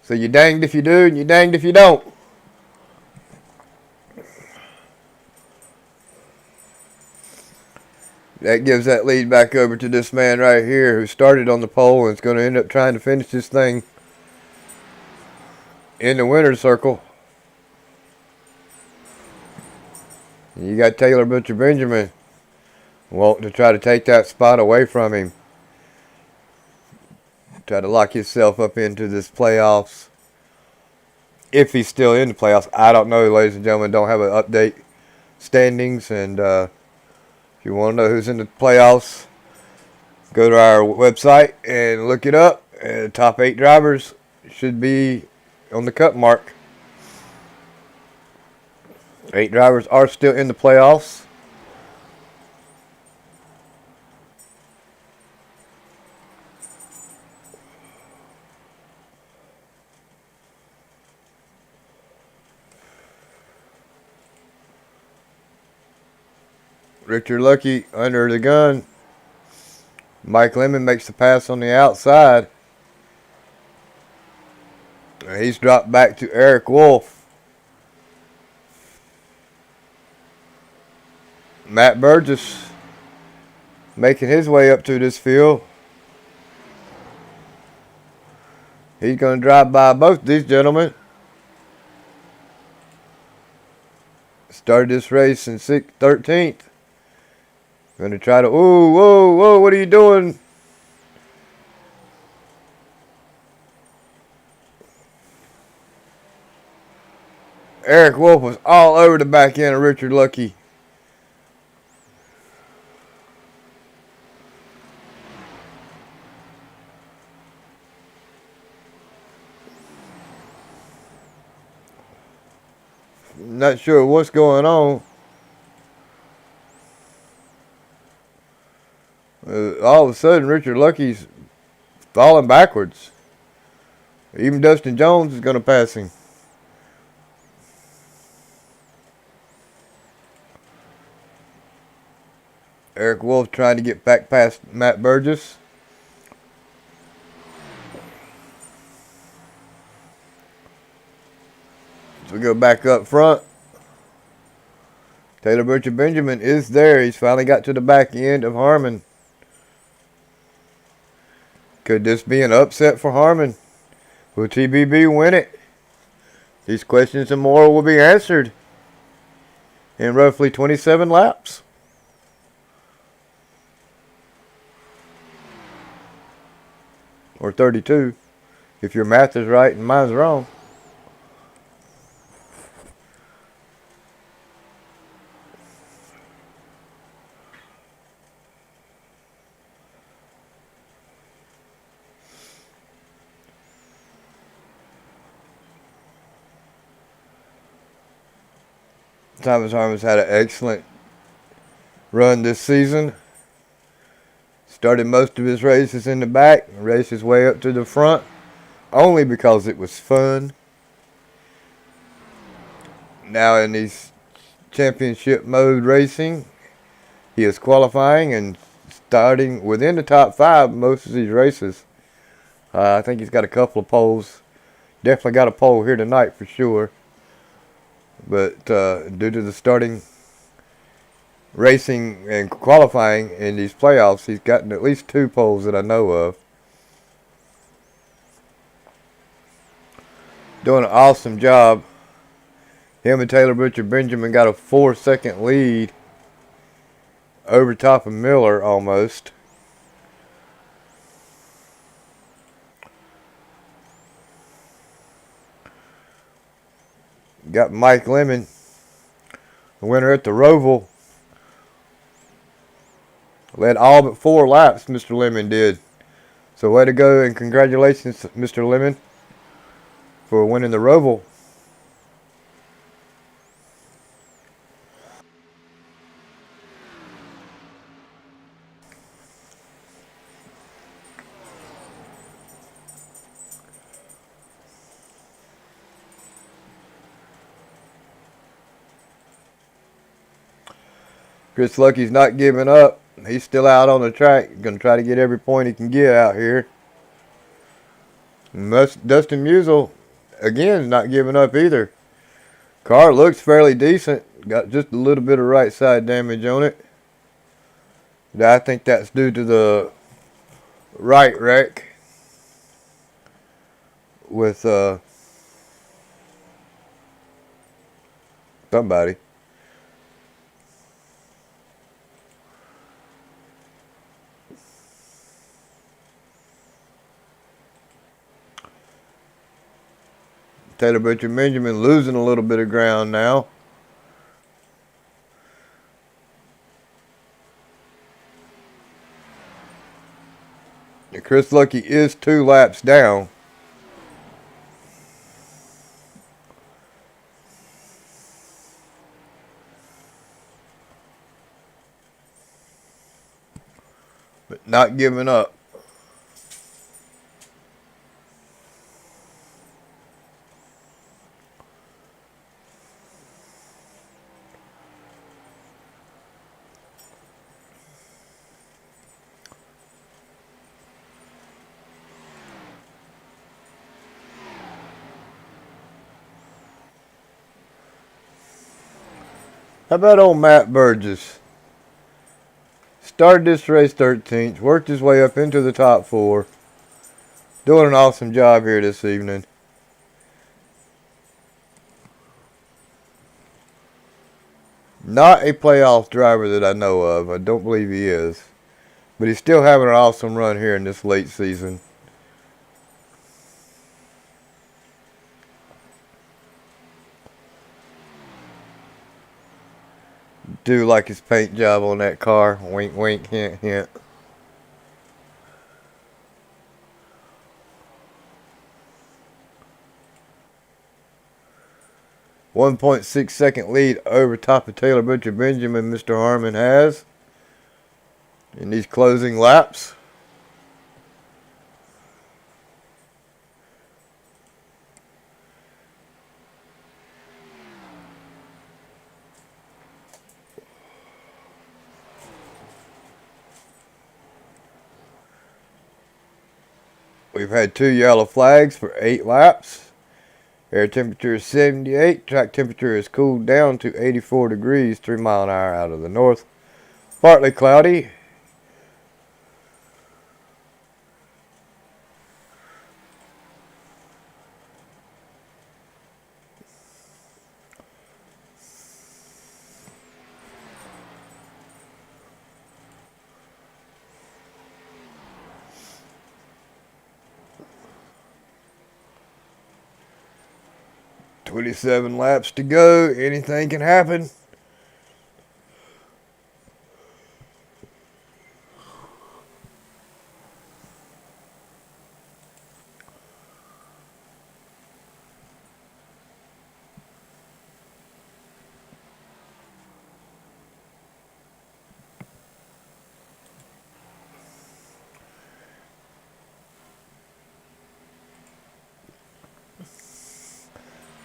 So you're danged if you do and you're danged if you don't. That gives that lead back over to this man right here who started on the pole and is going to end up trying to finish this thing in the winner's circle. And you got Taylor Butcher Benjamin wanting to try to take that spot away from him. Try to lock himself up into this playoffs. If he's still in the playoffs. I don't know, ladies and gentlemen. Don't have an update standings. And if you want to know who's in the playoffs, go to our website and look it up. And the top 8 drivers should be on the cut mark. 8 drivers are still in the playoffs. Richard Lucky under the gun. Mike Lemon makes the pass on the outside. He's dropped back to Eric Wolf. Matt Burgess making his way up to this field. He's going to drive by both these gentlemen. Started this race in 13th. Going to try to, whoa, what are you doing? Eric Wolf was all over the back end of Richard Lucky. Not sure what's going on. All of a sudden, Richard Lucky's falling backwards. Even Dustin Jones is going to pass him. Eric Wolf trying to get back past Matt Burgess. So we go back up front. Taylor Butcher Benjamin is there. He's finally got to the back end of Harmon. Could this be an upset for Harmon? Will TBB win it? These questions and more will be answered in roughly 27 laps. Or 32, if your math is right and mine's wrong. Thomas Harmon's had an excellent run this season. Started most of his races in the back, raced his way up to the front, only because it was fun. Now in these championship mode racing, he is qualifying and starting within the top 5 most of these races. I think he's got a couple of poles. Definitely got a pole here tonight for sure. But due to the starting racing and qualifying in these playoffs, he's gotten at least 2 poles that I know of. Doing an awesome job. Him and Taylor Butcher Benjamin got a 4-second lead over top of Miller almost. Got Mike Lemon, the winner at the Roval. Led all but 4 laps, Mr. Lemon did. So way to go and congratulations, Mr. Lemon, for winning the Roval. Chris Lucky's not giving up. He's still out on the track. Going to try to get every point he can get out here. And Dustin Musial, again, not giving up either. Car looks fairly decent. Got just a little bit of right side damage on it. I think that's due to the right wreck with somebody. Taylor Butcher Benjamin losing a little bit of ground now. And Chris Lucky is 2 laps down. But not giving up. How about old Matt Burgess? Started this race 13th, worked his way up into the top 4. Doing an awesome job here this evening. Not a playoff driver that I know of. I don't believe he is. But he's still having an awesome run here in this late season. Do like his paint job on that car. Wink, wink, hint, hint. .6-second lead over top of Taylor Butcher Benjamin, Mr. Harmon has in these closing laps. We've had 2 yellow flags for 8 laps. Air temperature is 78. Track temperature is cooled down to 84 degrees, 3 mile an hour out of the north. Partly cloudy. .27 laps to go. Anything can happen.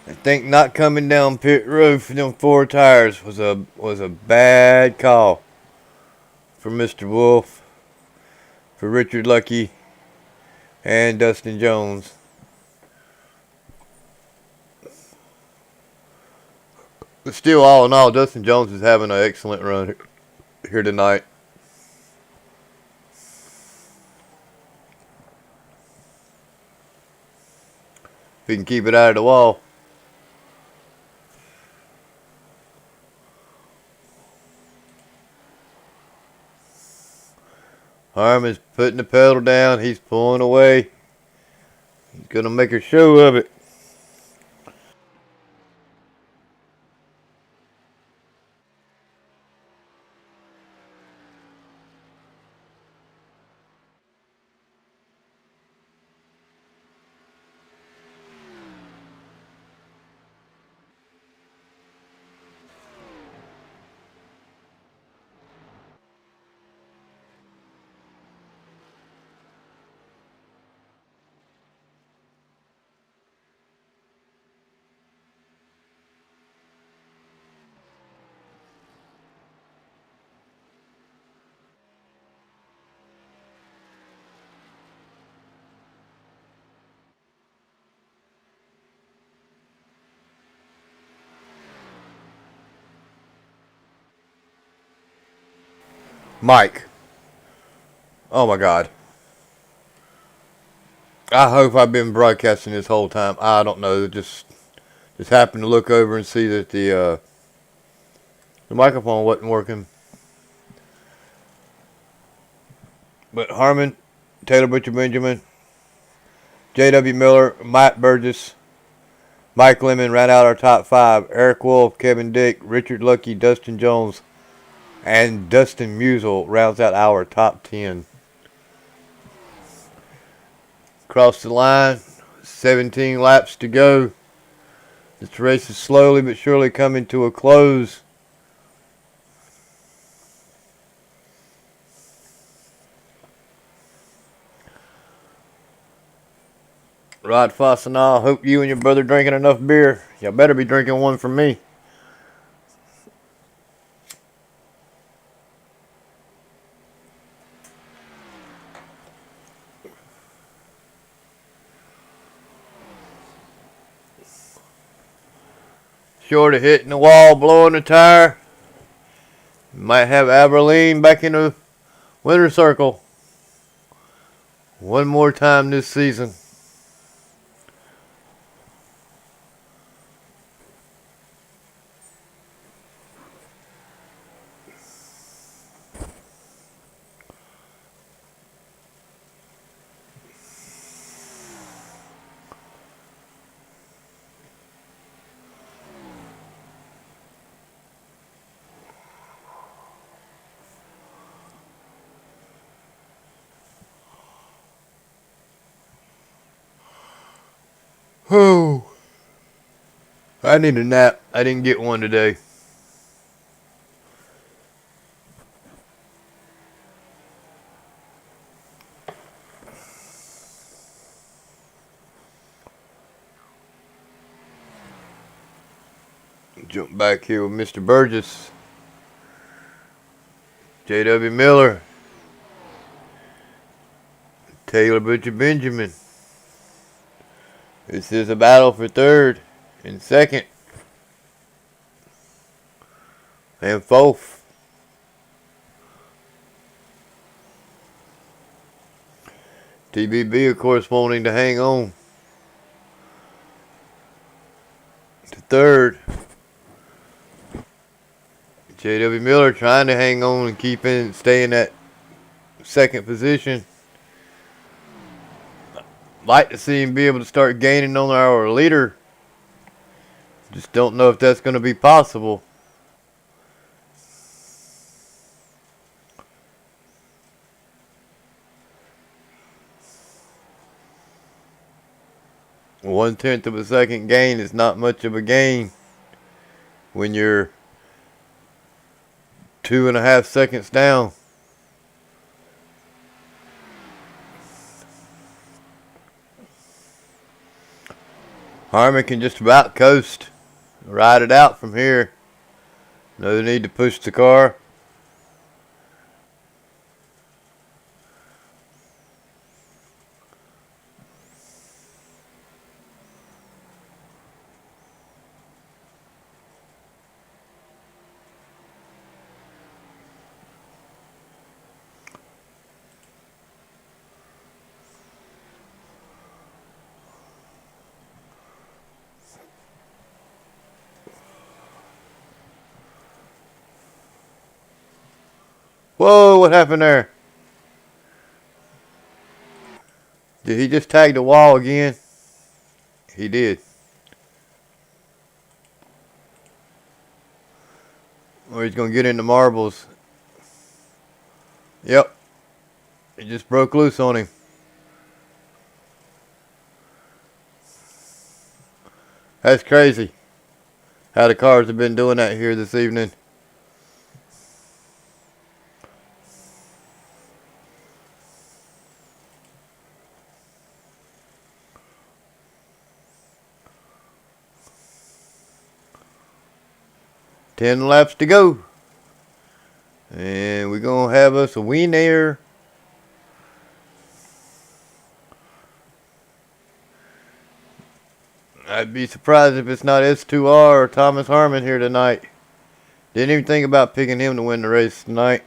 I think not coming down pit road for them 4 tires was a bad call for Mr. Wolf, for Richard Lucky, and Dustin Jones. But still, all in all, Dustin Jones is having an excellent run here tonight. If he can keep it out of the wall. Harmon's putting the pedal down. He's pulling away. He's going to make a show of it. Mike. Oh my God. I hope I've been broadcasting this whole time. I don't know. Just happened to look over and see that the microphone wasn't working. But Harmon, Taylor Butcher Benjamin, J.W. Miller, Matt Burgess, Mike Lemon ran out our top 5. Eric Wolf, Kevin Dick, Richard Lucky, Dustin Jones, and Dustin Musial rounds out our top 10. Across the line, 17 laps to go. This race is slowly but surely coming to a close. Rod Fossenal, hope you and your brother drinking enough beer. Y'all better be drinking one from me. Short of hitting the wall, blowing the tire. Might have Abilene back in the winner circle one more time this season. Oh, I need a nap. I didn't get one today. Jump back here with Mr. Burgess, J.W. Miller, Taylor Butcher Benjamin. This is a battle for third and second and fourth. TBB, of course, wanting to hang on to third. J.W. Miller trying to hang on and stay in that second position. Like to see him be able to start gaining on our leader. Just don't know if that's going to be possible. One-tenth of a second gain is not much of a gain when you're 2.5 seconds down. Harmon can just about coast. Ride it out from here. No need to push the car. Whoa, what happened there? Did he just tag the wall again? He did. Or he's going to get into marbles. Yep. It just broke loose on him. That's crazy how the cars have been doing that here this evening. Ten laps to go. And we're going to have us a winner. I'd be surprised if it's not S2R or Thomas Harmon here tonight. Didn't even think about picking him to win the race tonight.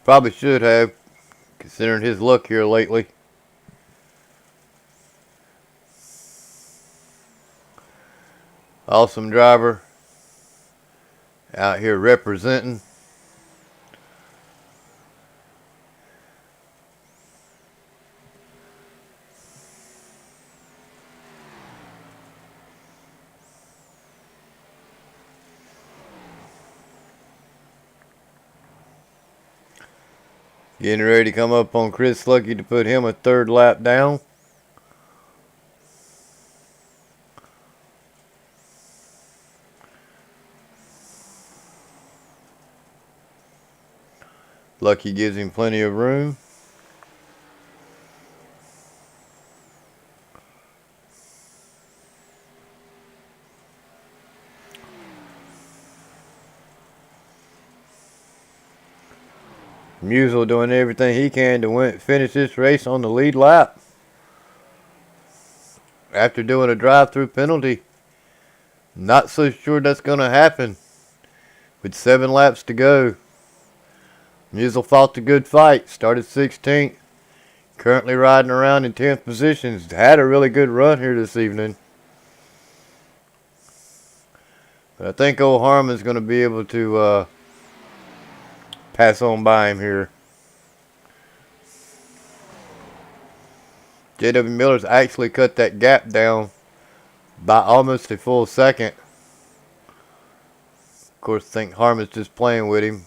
Probably should have, considering his luck here lately. Awesome driver. Out here representing. Getting ready to come up on Chris Lucky to put him a third lap down. Lucky gives him plenty of room. Musial doing everything he can to finish this race on the lead lap. After doing a drive-through penalty. Not so sure that's going to happen. With 7 laps to go. Musial fought the good fight. Started 16th. Currently riding around in 10th position. Had a really good run here this evening. But I think old Harmon's going to be able to pass on by him here. J.W. Miller's actually cut that gap down by almost a full second. Of course, I think Harmon's just playing with him.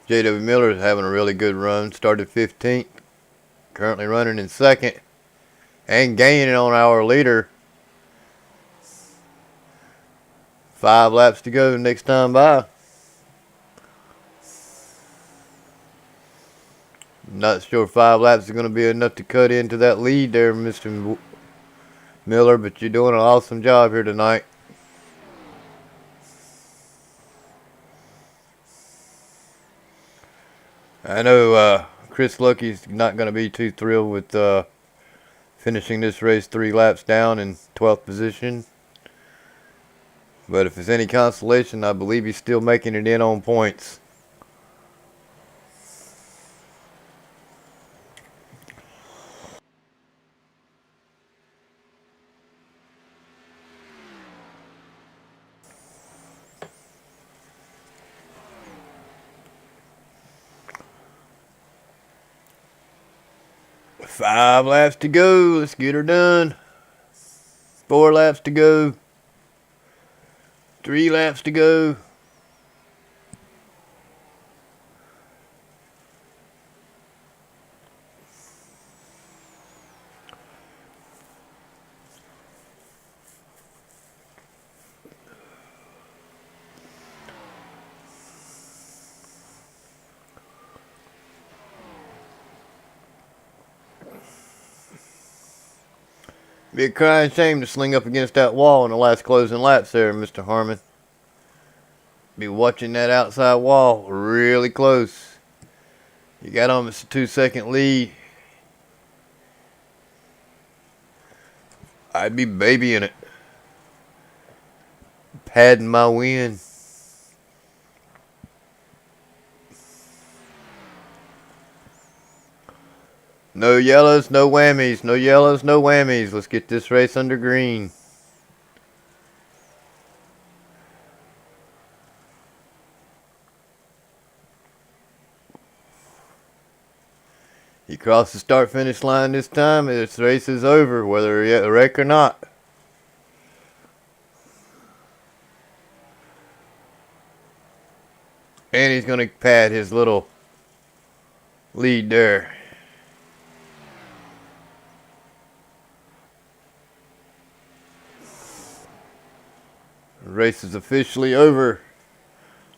J.W. Miller is having a really good run. Started 15th. Currently running in 2nd. And gaining on our leader. 5 laps to go next time by. Not sure 5 laps is going to be enough to cut into that lead there, Mr. Miller. But you're doing an awesome job here tonight. I know Chris Lucky's not going to be too thrilled with finishing this race 3 laps down in 12th position. But if it's any consolation, I believe he's still making it in on points. 5 laps to go. Let's get her done. 4 laps to go. 3 laps to go. Be a crying shame to sling up against that wall in the last closing laps there, Mr. Harmon. Be watching that outside wall really close. You got almost a 2-second lead. I'd be babying it. Padding my win. No yellows, no whammies. No yellows, no whammies. Let's get this race under green. He crossed the start-finish line this time. This race is over, whether he had a wreck or not. And he's going to pad his little lead there. The race is officially over.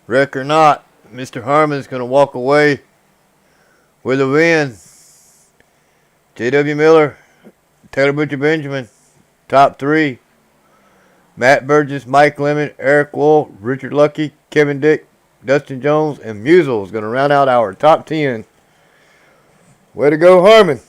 Wreck or not, Mr. Harmon's going to walk away with a win. J.W. Miller, Taylor Butcher Benjamin, top 3. Matt Burgess, Mike Lemon, Eric Wool, Richard Lucky, Kevin Dick, Dustin Jones, and Musel is going to round out our top 10. Way to go, Harmon.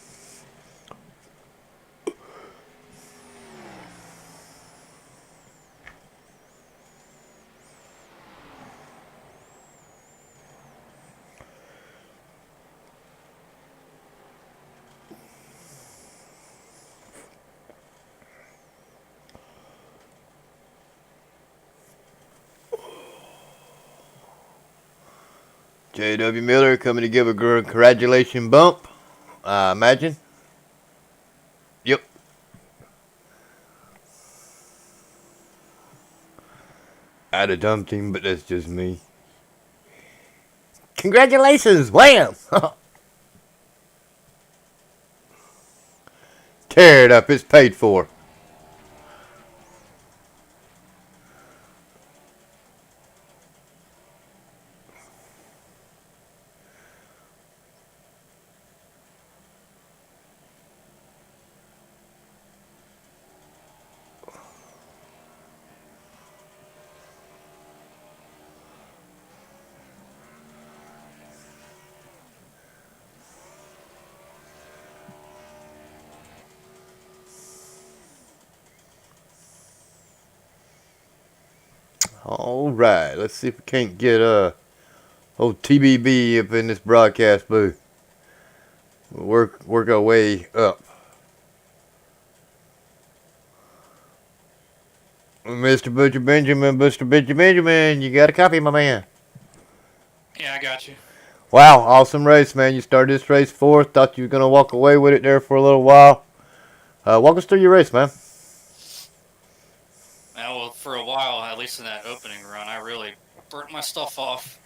J.W. Miller coming to give a congratulation bump, I imagine. Yep. I'd have dumped him, but that's just me. Congratulations! Wham! Tear it up, it's paid for. Alright, let's see if we can't get old TBB up in this broadcast booth. We'll work our way up. Mr. Butcher Benjamin, you got a copy, my man? Yeah, I got you. Wow, awesome race, man. You started this race 4th. Thought you were going to walk away with it there for a little while. Walk us through your race, man. Well, for a while, at least in that opening run, I really burnt my stuff off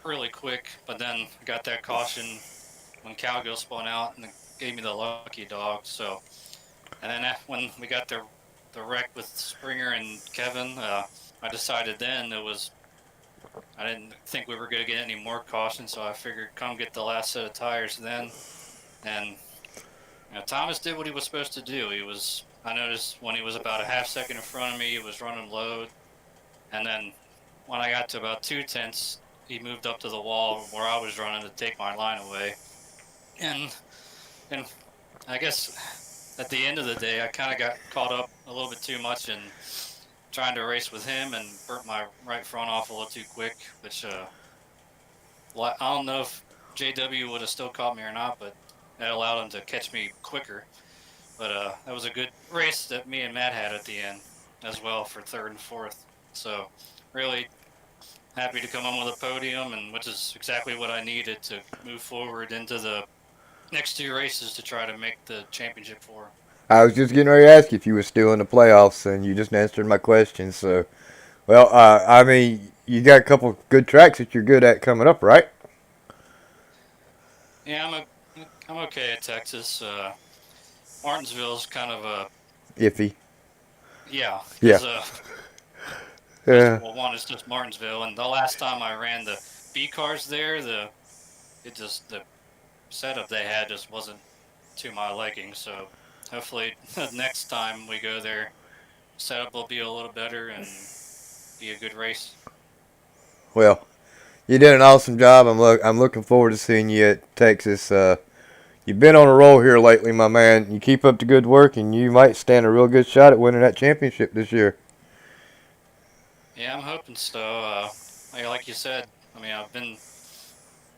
really quick. But then I got that caution when Cowgill spun out and it gave me the lucky dog. So, and then when we got the wreck with Springer and Kevin, I decided then I didn't think we were going to get any more caution, so I figured come get the last set of tires then. And Thomas did what he was supposed to do. I noticed when he was about a half second in front of me, he was running low. And then when I got to about 2/10, he moved up to the wall where I was running to take my line away. And I guess at the end of the day, I kind of got caught up a little bit too much in trying to race with him and burnt my right front off a little too quick, which I don't know if JW would have still caught me or not, but that allowed him to catch me quicker. But that was a good race that me and Matt had at the end as well for 3rd and 4th. So really happy to come on with a podium, and which is exactly what I needed to move forward into the next two races to try to make the championship for. I was just getting ready to ask you if you were still in the playoffs, and you just answered my question. So, well, I mean, you got a couple good tracks that you're good at coming up, right? Yeah, I'm okay at Texas. Martinsville's kind of a Iffy. yeah, Yeah. because just Yeah. well, one is just Martinsville, and the last time I ran the B cars there, the setup they had just wasn't to my liking. So hopefully next time we go there, setup will be a little better and be a good race. Well, you did an awesome job. I'm looking forward to seeing you at Texas. You've been on a roll here lately, my man. You keep up the good work, and you might stand a real good shot at winning that championship this year. Yeah, I'm hoping so. Like you said, I mean, I've been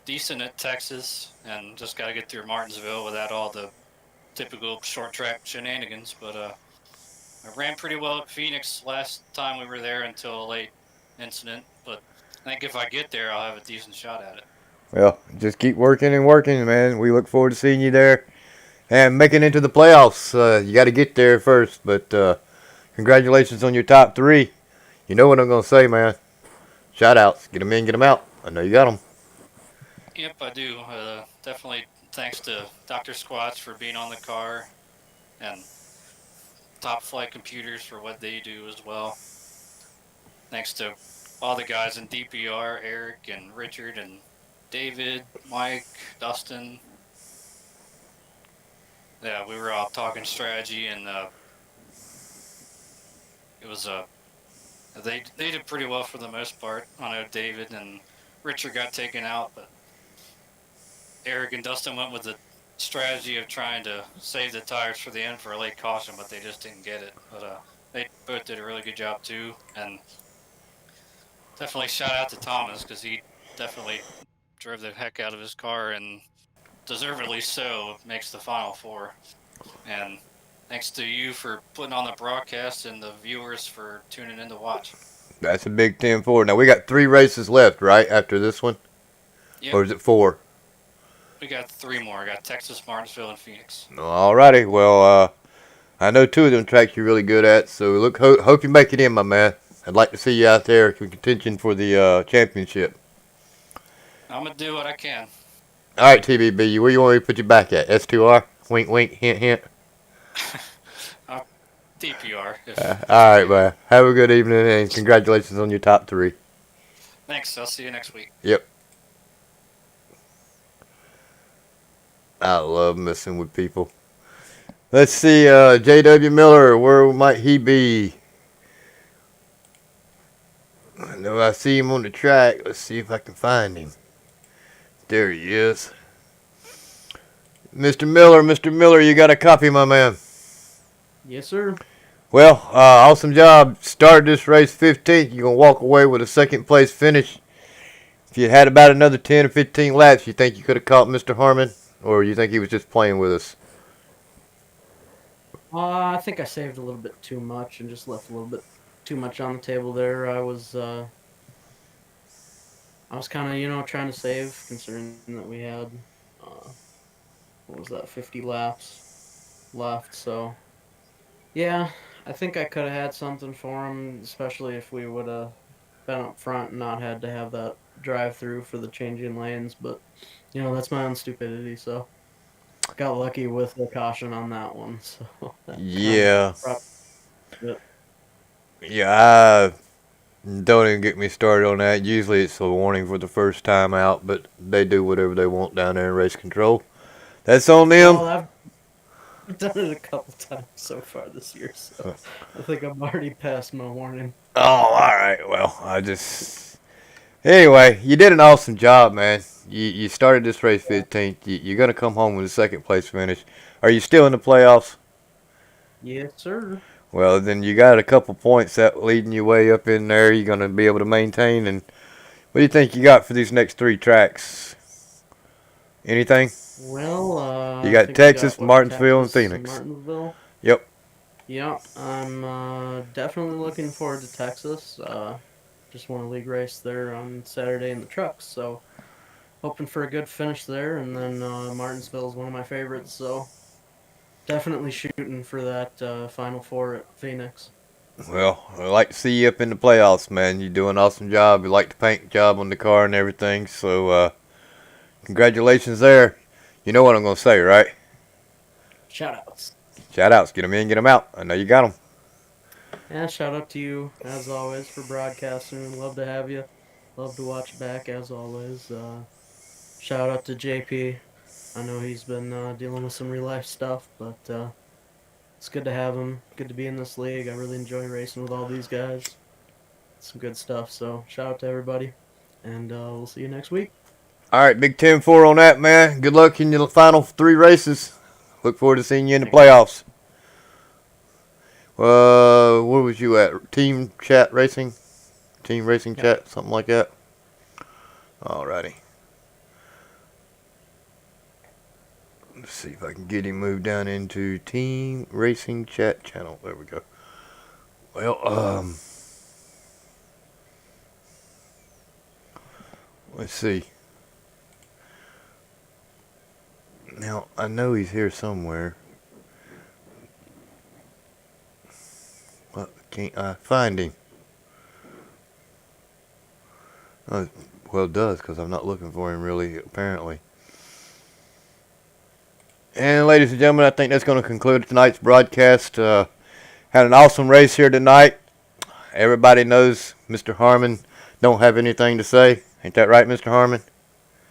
decent at Texas and just got to get through Martinsville without all the typical short track shenanigans. But I ran pretty well at Phoenix last time we were there until a late incident. But I think if I get there, I'll have a decent shot at it. Well, just keep working and working, man. We look forward to seeing you there and making it into the playoffs. You got to get there first, but congratulations on your top three. You know what I'm gonna say, man. Shout outs, get them in, get them out. I know you got them. Yep, I do. Definitely thanks to Dr. Squats for being on the car and Top Flight Computers for what they do as well. Thanks to all the guys in DPR, Eric and Richard and David, Mike, Dustin. Yeah, we were all talking strategy, and it was they did pretty well for the most part. I know David and Richard got taken out, but Eric and Dustin went with the strategy of trying to save the tires for the end for a late caution, but they just didn't get it. But they both did a really good job too, and definitely shout out to Thomas because he definitely drove the heck out of his car and deservedly so makes the final four. And thanks to you for putting on the broadcast and the viewers for tuning in to watch. That's a big 10-4. Now we got 3 races left, right after this one, Yep, or is it 4? we got three more. I got Texas, Martinsville, and Phoenix. Alrighty. Well, I know 2 of them tracks you're really good at, so hope you make it in, my man. I'd like to see you out there in contention for the championship. I'm gonna do what I can. All right, TBB, where you want me to put you back at? S2R? Wink, wink, hint, hint. I'll DPR All if right, needed. man. Have a good evening, and congratulations on your top 3. Thanks. I'll see you next week. Yep. I love messing with people. Let's see, J.W. Miller, where might he be? I know I see him on the track. Let's see if I can find him. There he is. Mr. Miller, you got a copy, my man. Yes, sir. Well, awesome job. Started this race 15th. You're going to walk away with a second place finish. If you had about another 10 or 15 laps, you think you could have caught Mr. Harmon? Or you think he was just playing with us? I think I saved a little bit too much and just left a little bit too much on the table there. I was kind of, trying to save, considering that we had, what was that, 50 laps left. So, yeah, I think I could have had something for him, especially if we would have been up front and not had to have that drive through for the changing lanes. But, that's my own stupidity. So, got lucky with the caution on that one. So, that kind of Yeah. brought it. Yeah, don't even get me started on that. Usually it's a warning for the first time out, but they do whatever they want down there in race control. That's on them. Well, I've done it a couple times so far this year, so I think I'm already past my warning. Oh, all right. Well, I just. Anyway, you did an awesome job, man. You started this race 15th. You're going to come home with a second place finish. Are you still in the playoffs? Yes, sir. Well, then you got a couple points that leading you way up in there. You're going to be able to maintain. And what do you think you got for these next 3 tracks? Anything? Well, You I got think we Texas, got what, Martinsville, and Texas and Phoenix. Martinsville. Yep. Yeah, I'm definitely looking forward to Texas. Just won a league race there on Saturday in the trucks, so hoping for a good finish there. And then Martinsville is one of my favorites, so definitely shooting for that Final Four at Phoenix. Well, I'd like to see you up in the playoffs, man. You do an awesome job. You like the paint job on the car and everything. So, congratulations there. You know what I'm going to say, right? Shout outs. Shout outs. Get them in, get them out. I know you got them. Yeah, shout out to you, as always, for broadcasting. Love to have you. Love to watch back, as always. Shout out to JP. I know he's been dealing with some real life stuff, but it's good to have him. Good to be in this league. I really enjoy racing with all these guys. Some good stuff. So shout out to everybody, and we'll see you next week. All right, Big 10-4 on that, man. Good luck in your final 3 races. Look forward to seeing you in the playoffs. Where was you at? Team Chat Racing? Team Racing Chat? Something like that? Alrighty. Let's see if I can get him moved down into Team Racing Chat channel. There we go. Well, let's see. Now, I know he's here somewhere. But can't I find him? Oh, well, it does, because I'm not looking for him, really, apparently. And, ladies and gentlemen, I think that's going to conclude tonight's broadcast. Had an awesome race here tonight. Everybody knows Mr. Harmon don't have anything to say. Ain't that right, Mr. Harmon?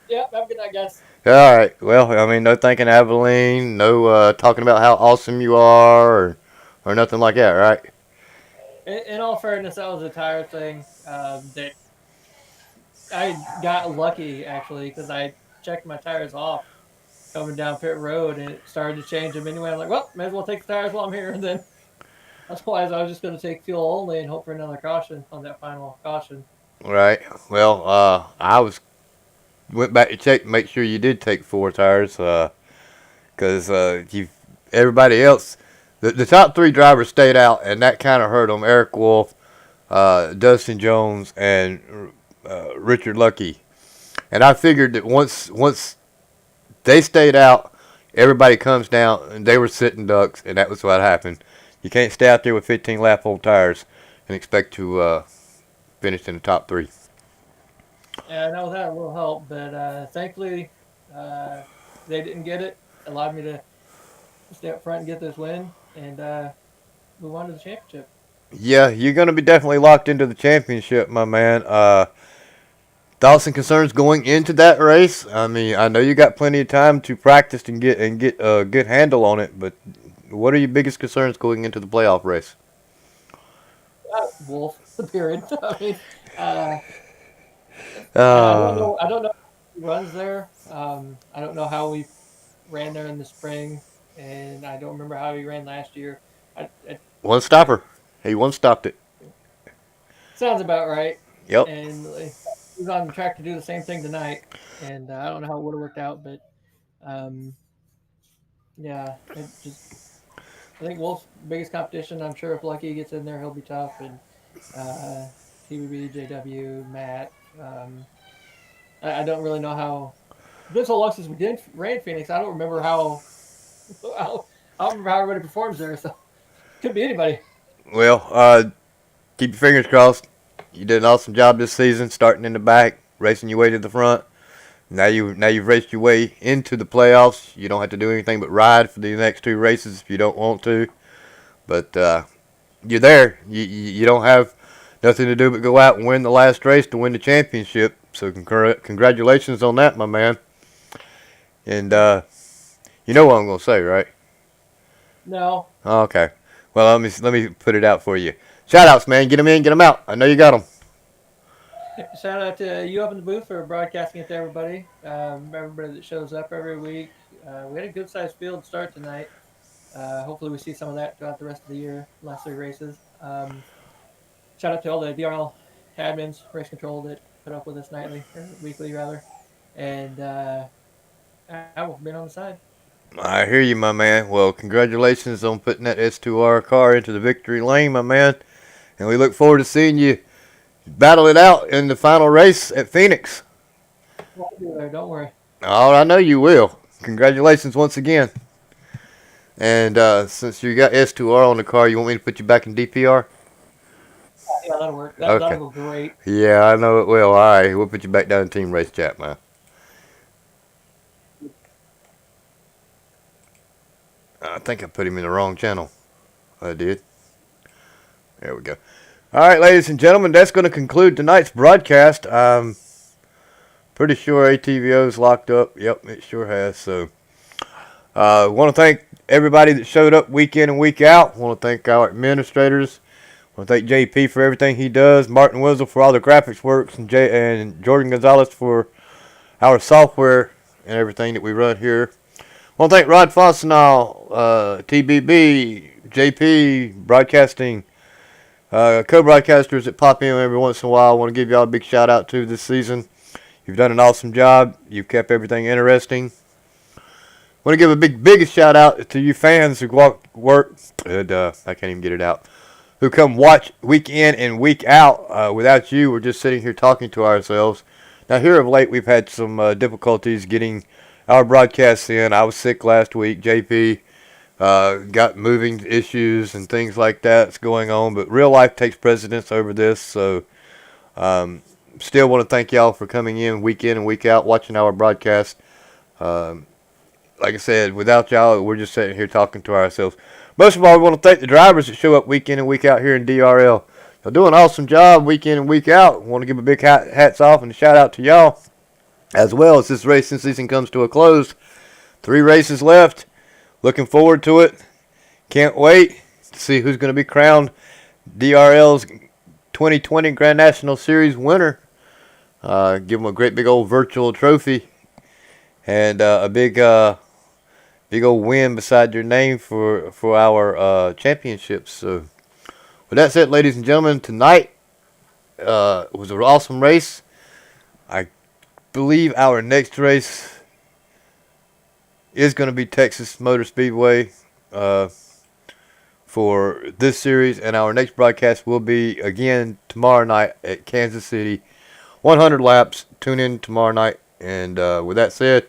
Yep, have a good night, guys. All right. Well, I mean, no thanking Aveline, no talking about how awesome you are, or nothing like that, right? In all fairness, that was a tire thing that I got lucky, actually, because I checked my tires off coming down pit road, and it started to change them anyway. I'm like, well, may as well take the tires while I'm here. And then otherwise, I was just going to take fuel only and hope for another caution on that final caution. Right. Well, went back to check to make sure you did take 4 tires, because everybody else, the top 3 drivers stayed out, and that kind of hurt them. Eric Wolf, Dustin Jones, and Richard Lucky. And I figured that once they stayed out, everybody comes down, and they were sitting ducks, and that was what happened. You can't stay out there with 15-lap old tires and expect to finish in the top 3. Yeah, I know that a little help, but thankfully they didn't get it. Allowed me to stay up front and get this win and move on to the championship. Yeah, you're going to be definitely locked into the championship, my man. Thoughts and concerns going into that race? I mean, I know you got plenty of time to practice and get a good handle on it, but what are your biggest concerns going into the playoff race? Wolf, period. I mean, I don't know who runs there. I don't know how we ran there in the spring, and I don't remember how he ran last year. One stopper. He one-stopped it. Sounds about right. Yep. And he was on the track to do the same thing tonight, and I don't know how it would have worked out, but yeah, I think Wolf's biggest competition. I'm sure if Lucky gets in there, he'll be tough, and TBB, JW, Matt. I don't really know how. It's been so long since we ran Phoenix. I don't remember how everybody performs there. So could be anybody. Well, keep your fingers crossed. You did an awesome job this season, starting in the back, racing your way to the front. Now you've raced your way into the playoffs. You don't have to do anything but ride for the next 2 races if you don't want to. But you're there. You don't have nothing to do but go out and win the last race to win the championship. So congratulations on that, my man. And you know what I'm gonna say, right? No. Okay. Well, let me put it out for you. Shout outs, man. Get them in, get them out. I know you got them. Shout out to you up in the booth for broadcasting it to everybody. Everybody that shows up every week. We had a good sized field start tonight. Hopefully we see some of that throughout the rest of the year, last 3 races. Shout out to all the DRL admins, race control that put up with us nightly, or weekly rather. And I will be on the side. I hear you, my man. Well, congratulations on putting that S2R car into the victory lane, my man. And we look forward to seeing you battle it out in the final race at Phoenix. I'll be there. Don't worry. Oh, I know you will. Congratulations once again. And since you got S2R on the car, you want me to put you back in DPR? Yeah, that'll work. Okay. That'll go great. Yeah, I know it will. All right, we'll put you back down in Team Race Chat, man. I think I put him in the wrong channel. I did. There we go. All right, ladies and gentlemen, that's going to conclude tonight's broadcast. I'm pretty sure ATVO's locked up. Yep, it sure has. So, I want to thank everybody that showed up week in and week out. I want to thank our administrators. I want to thank JP for everything he does, Martin Wizzle for all the graphics works, and and Jordan Gonzalez for our software and everything that we run here. I want to thank Rod Fossenal, TBB, JP, broadcasting, co-broadcasters that pop in every once in a while. I want to give y'all a big shout out to this season. You've done an awesome job. You've kept everything interesting. I want to give a biggest shout out to you fans who work. I can't even get it out. Who come watch week in and week out. Without you, we're just sitting here talking to ourselves. Now, here of late, we've had some difficulties getting our broadcasts in. I was sick last week. JP got moving issues and things like that's going on. But real life takes precedence over this. So, still want to thank y'all for coming in and week out, watching our broadcast. Like I said, without y'all, we're just sitting here talking to ourselves. Most of all, we want to thank the drivers that show up week in and week out here in DRL. Y'all do an awesome job week in and week out. Want to give a big hats off and a shout out to y'all. As well as this racing season comes to a close. 3 races left. Looking forward to it. Can't wait to see who's going to be crowned DRL's 2020 Grand National Series winner. Give them a great big old virtual trophy. And a big old win beside your name for our championships. So, with that said, ladies and gentlemen, tonight was an awesome race. I believe our next race is going to be Texas Motor Speedway for this series, and our next broadcast will be again tomorrow night at Kansas City. 100 laps. Tune in tomorrow night. And with that said,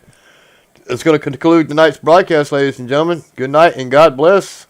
it's going to conclude tonight's broadcast, ladies and gentlemen. Good night and God bless.